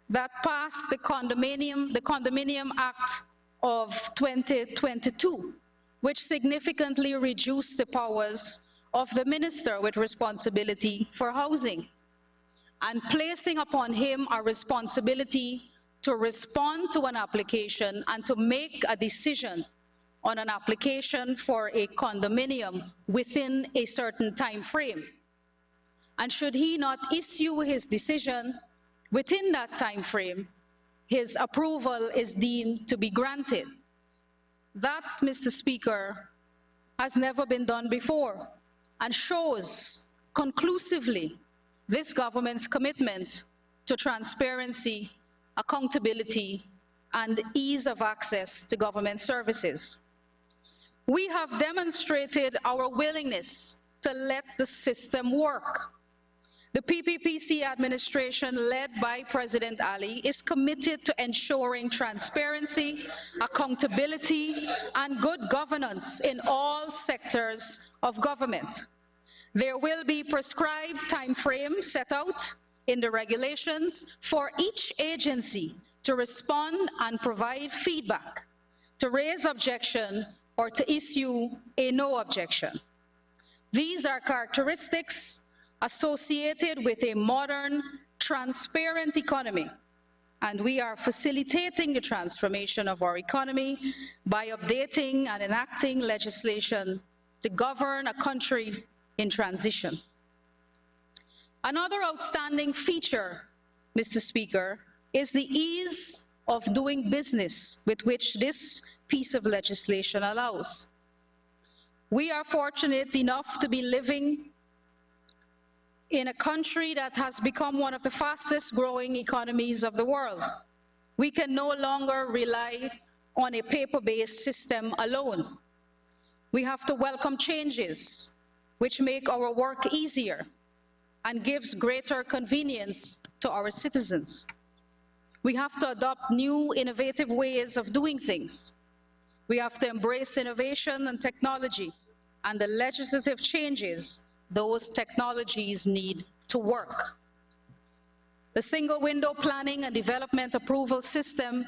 that passed the Condominium Act of 2022, which significantly reduced the powers of the minister with responsibility for housing, and placing upon him a responsibility to respond to an application and to make a decision on an application for a condominium within a certain time frame. And should he not issue his decision within that time frame, his approval is deemed to be granted. That, Mr. Speaker, has never been done before and shows conclusively this government's commitment to transparency, accountability, and ease of access to government services. We have demonstrated our willingness to let the system work. The PPPC administration, led by President Ali, is committed to ensuring transparency, accountability, and good governance in all sectors of government. There will be prescribed timeframes set out in the regulations for each agency to respond and provide feedback, to raise objection, or to issue a no objection. These are characteristics associated with a modern, transparent economy, and we are facilitating the transformation of our economy by updating and enacting legislation to govern a country in transition. Another outstanding feature, Mr. Speaker, is the ease of doing business with which this piece of legislation allows. We are fortunate enough to be living in a country that has become one of the fastest growing economies of the world. We can no longer rely on a paper-based system alone. We have to welcome changes which make our work easier and gives greater convenience to our citizens. We have to adopt new innovative ways of doing things. We have to embrace innovation and technology and the legislative changes those technologies need to work. The single window planning and development approval system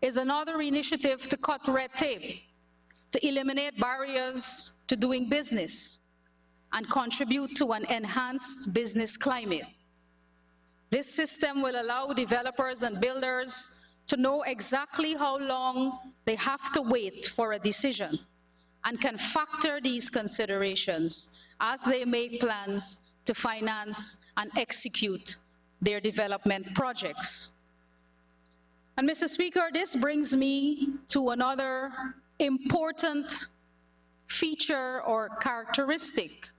is another initiative to cut red tape, to eliminate barriers to doing business, and contribute to an enhanced business climate. This system will allow developers and builders to know exactly how long they have to wait for a decision and can factor these considerations as they make plans to finance and execute their development projects. And Mr. Speaker, this brings me to another important feature or characteristic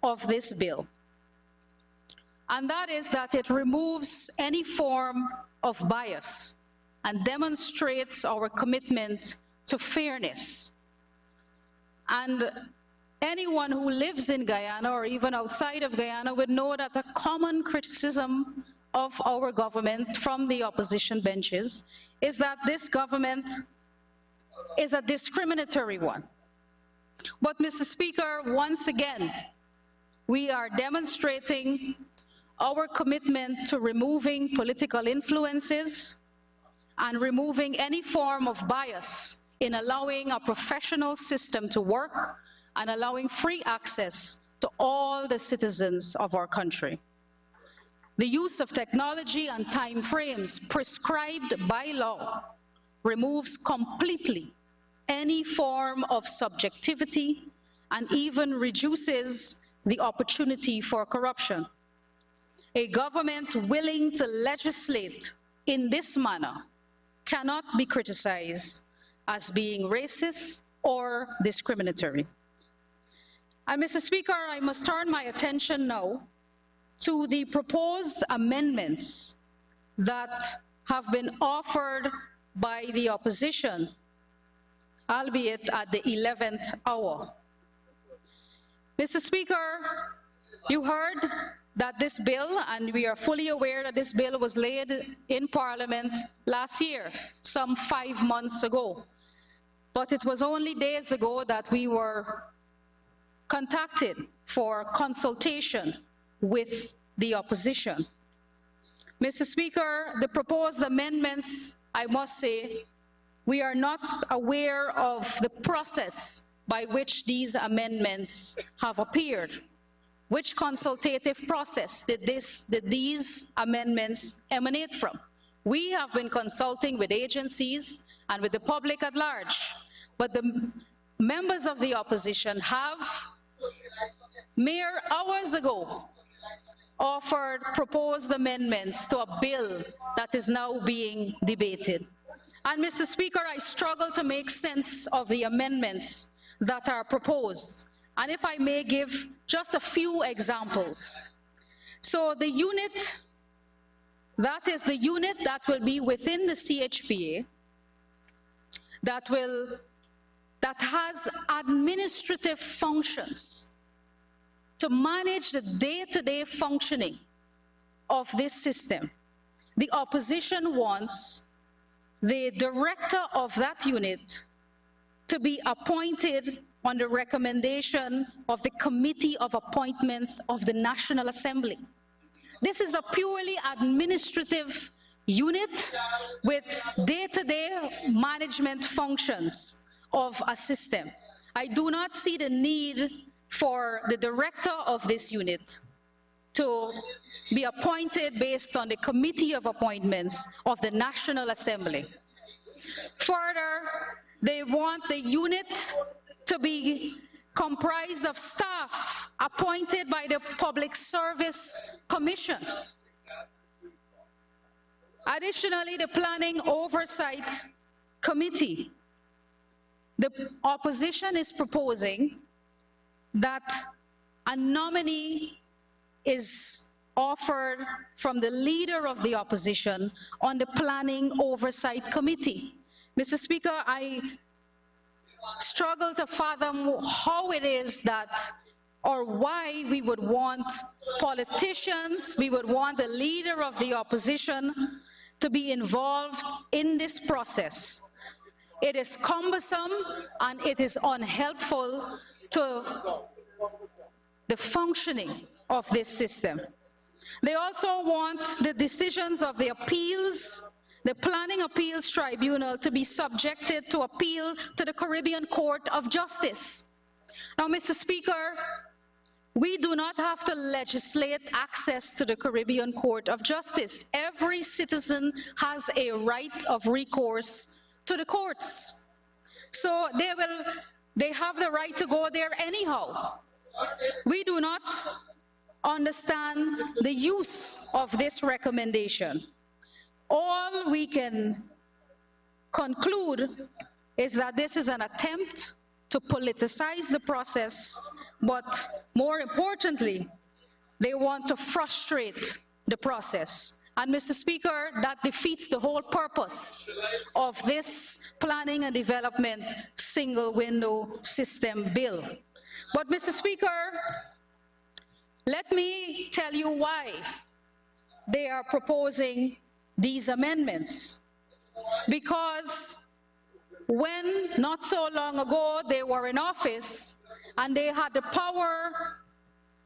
of this bill. And that is that it removes any form of bias and demonstrates our commitment to fairness. And anyone who lives in Guyana or even outside of Guyana would know that a common criticism of our government from the opposition benches is that this government is a discriminatory one. But Mr. Speaker, once again, we are demonstrating our commitment to removing political influences and removing any form of bias in allowing a professional system to work and allowing free access to all the citizens of our country. The use of technology and time frames prescribed by law removes completely any form of subjectivity and even reduces the opportunity for corruption. A government willing to legislate in this manner cannot be criticized as being racist or discriminatory. And Mr. Speaker, I must turn my attention now to the proposed amendments that have been offered by the opposition, albeit at the 11th hour. Mr. Speaker, you heard that this bill, and we are fully aware that this bill was laid in Parliament last year, some 5 months ago. But it was only days ago that we were contacted for consultation with the opposition. Mr. Speaker, the proposed amendments, I must say, we are not aware of the process by which these amendments have appeared. Which consultative process did these amendments emanate from? We have been consulting with agencies and with the public at large, but the members of the opposition have, mere hours ago, offered proposed amendments to a bill that is now being debated. And Mr. Speaker, I struggle to make sense of the amendments that are proposed. And if I may give just a few examples. So the unit, that is the unit that will be within the CHPA, that has administrative functions to manage the day-to-day functioning of this system. The opposition wants the director of that unit to be appointed on the recommendation of the Committee of Appointments of the National Assembly. This is a purely administrative unit with day-to-day management functions of a system. I do not see the need for the director of this unit to be appointed based on the Committee of Appointments of the National Assembly. Further, they want the unit to be comprised of staff appointed by the Public Service Commission. Additionally, the Planning Oversight Committee. The opposition is proposing that a nominee is offered from the leader of the opposition on the Planning Oversight Committee. Mr. Speaker, I struggle to fathom how it is that, or why we would want politicians, we would want the leader of the opposition to be involved in this process. It is cumbersome and it is unhelpful to the functioning of this system. They also want the decisions of the appeals, the Planning Appeals Tribunal, to be subjected to appeal to the Caribbean Court of Justice. Now, Mr. Speaker, we do not have to legislate access to the Caribbean Court of Justice. Every citizen has a right of recourse to the courts. So they have the right to go there anyhow. We do not understand the use of this recommendation. All we can conclude is that this is an attempt to politicize the process, but more importantly, they want to frustrate the process. And Mr. Speaker, that defeats the whole purpose of this Planning and Development Single Window System bill. But Mr. Speaker, let me tell you why they are proposing these amendments. Because when, not so long ago, they were in office and they had the power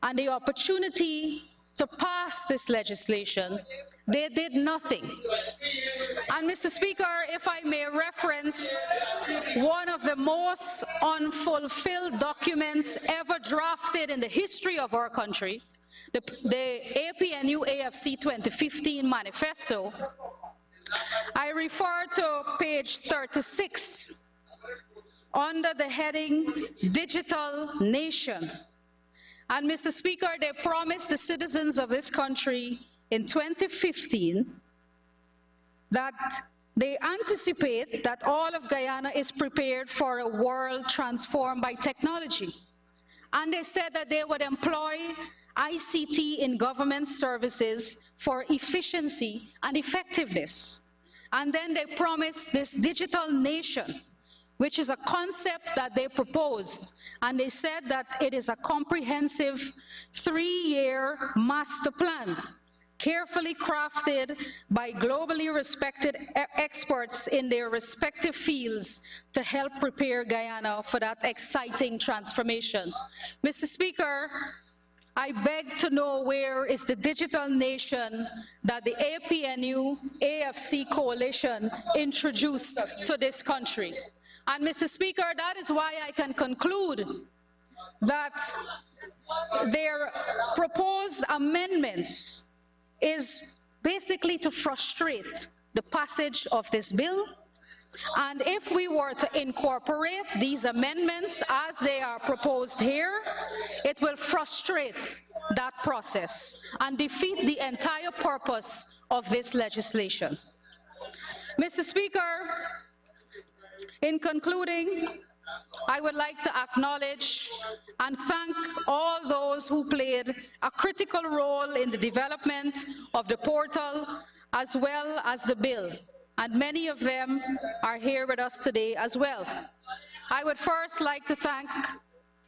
and the opportunity to pass this legislation, they did nothing. And Mr. Speaker, if I may reference one of the most unfulfilled documents ever drafted in the history of our country, the APNU-AFC 2015 manifesto, I refer to page 36 under the heading Digital Nation. And Mr. Speaker, they promised the citizens of this country in 2015 that they anticipate that all of Guyana is prepared for a world transformed by technology. And they said that they would employ ICT in government services for efficiency and effectiveness. And then they promised this digital nation, which is a concept that they proposed. And they said that it is a comprehensive 3-year master plan, carefully crafted by globally respected experts in their respective fields to help prepare Guyana for that exciting transformation. Mr. Speaker, I beg to know where is the digital nation that the APNU-AFC coalition introduced to this country. And Mr. Speaker, that is why I can conclude that their proposed amendments is basically to frustrate the passage of this bill. And if we were to incorporate these amendments as they are proposed here, it will frustrate that process and defeat the entire purpose of this legislation. Mr. Speaker, in concluding, I would like to acknowledge and thank all those who played a critical role in the development of the portal as well as the bill, and many of them are here with us today as well. I would first like to thank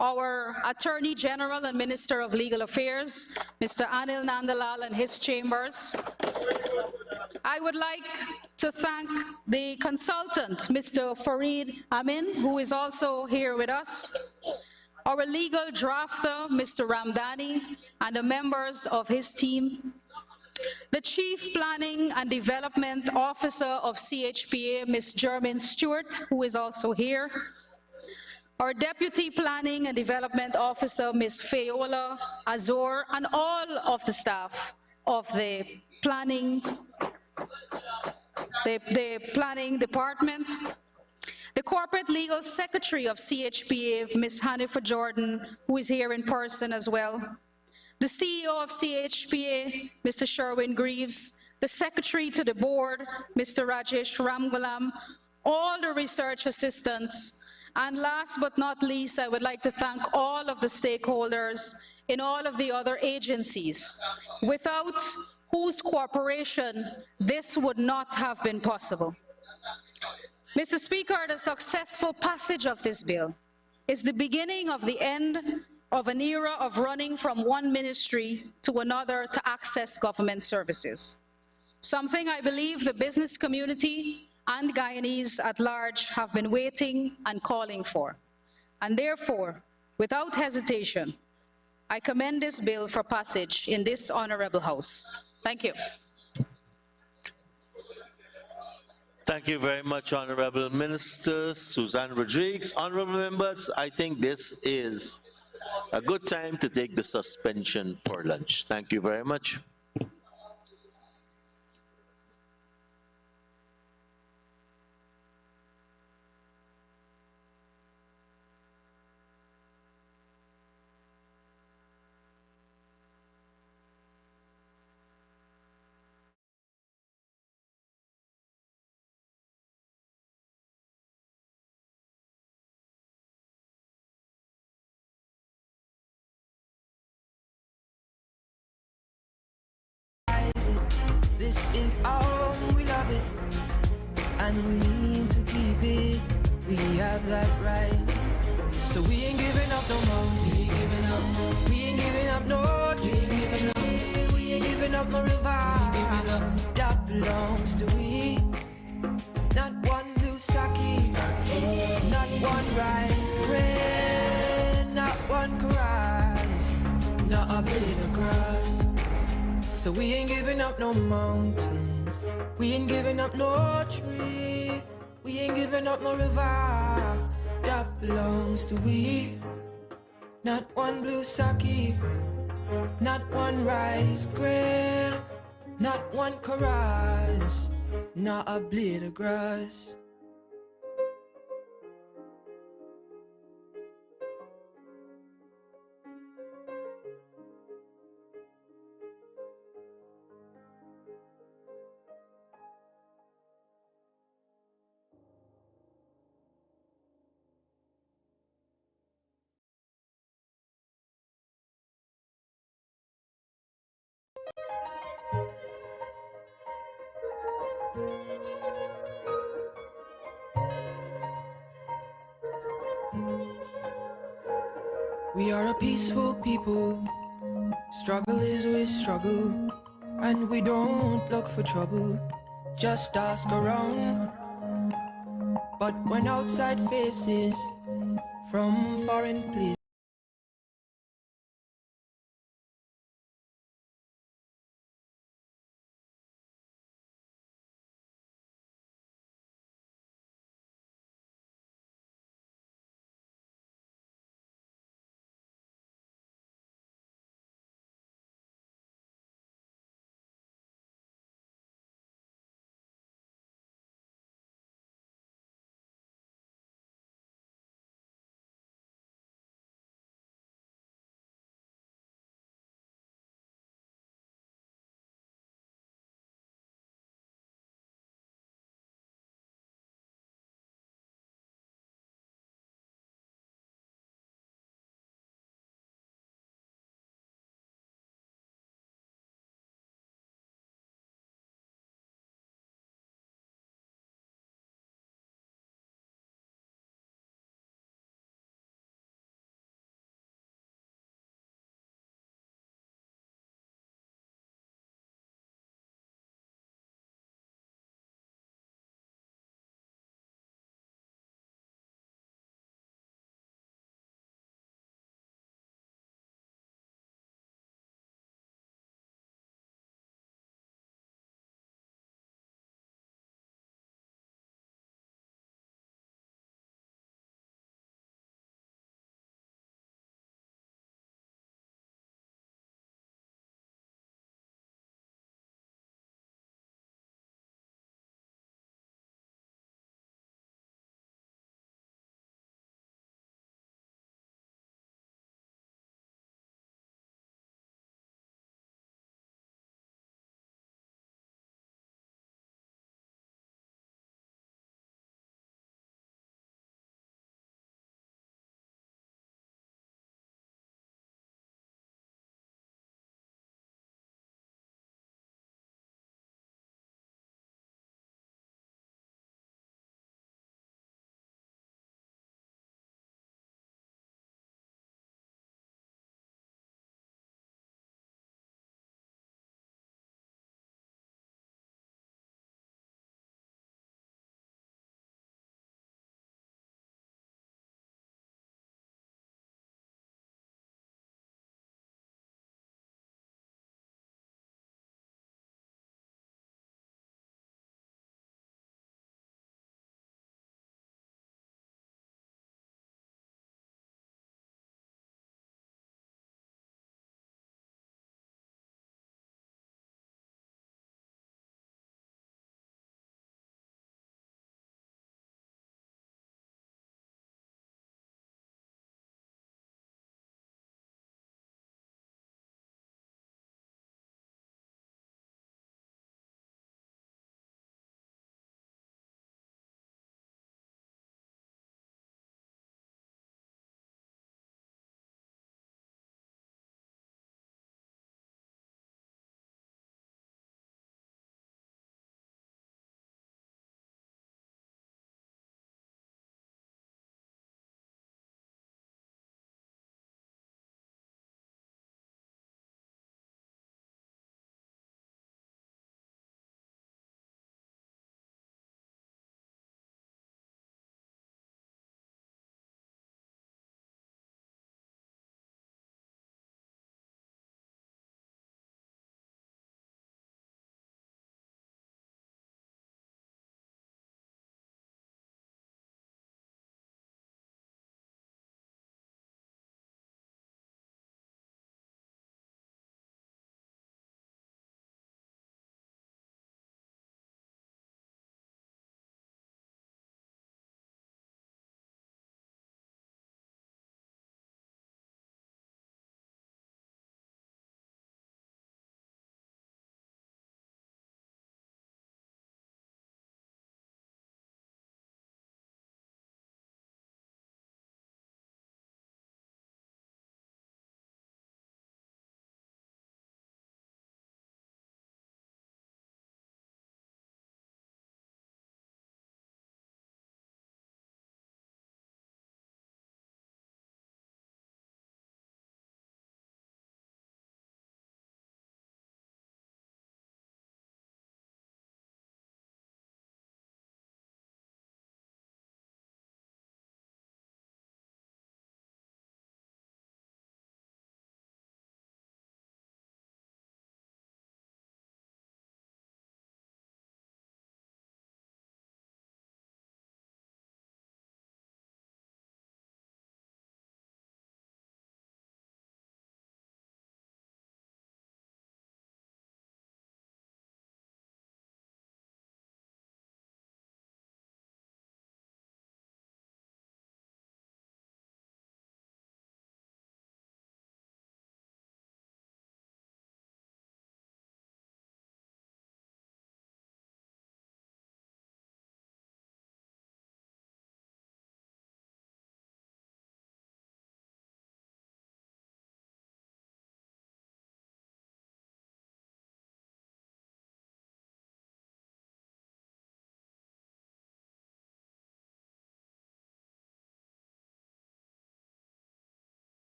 our Attorney General and Minister of Legal Affairs, Mr. Anil Nandalal and his chambers. I would like to thank the consultant, Mr. Farid Amin, who is also here with us, our legal drafter, Mr. Ramdani, and the members of his team, the Chief Planning and Development Officer of CHPA, Ms. Jermaine Stewart, who is also here, our Deputy Planning and Development Officer, Ms. Fayola Azor, and all of the staff of the planning department, the Corporate Legal Secretary of CHPA, Ms. Hanifa Jordan, who is here in person as well, the CEO of CHPA, Mr. Sherwin Greaves, the Secretary to the Board, Mr. Rajesh Ramgulam, all the research assistants, and last but not least, I would like to thank all of the stakeholders in all of the other agencies, without whose cooperation this would not have been possible. Mr. Speaker, the successful passage of this bill is the beginning of the end of an era of running from one ministry to another to access government services, something I believe the business community and Guyanese at large have been waiting and calling for. And therefore, without hesitation, I commend this bill for passage in this honorable House. Thank you. Thank you very much, Honorable Minister Suzanne Rodriguez. Honorable members, I think this is a good time to take the suspension for lunch. Thank you very much. This is our home, we love it, and we need to keep it. We have that right, so we ain't giving up no mountain. We ain't giving up no tree. We ain't giving up no river. That belongs to we. Not one blue sake, not one rice grain, not one grass, not a blade of grass. So we ain't giving up no mountains, we ain't giving up no tree, we ain't giving up no river. That belongs to we. Not one blue sake, not one rice grain, not one chorus, not a blade of grass. We are a peaceful people. Struggle is we struggle, and we don't look for trouble. Just ask around. But when outside faces from foreign places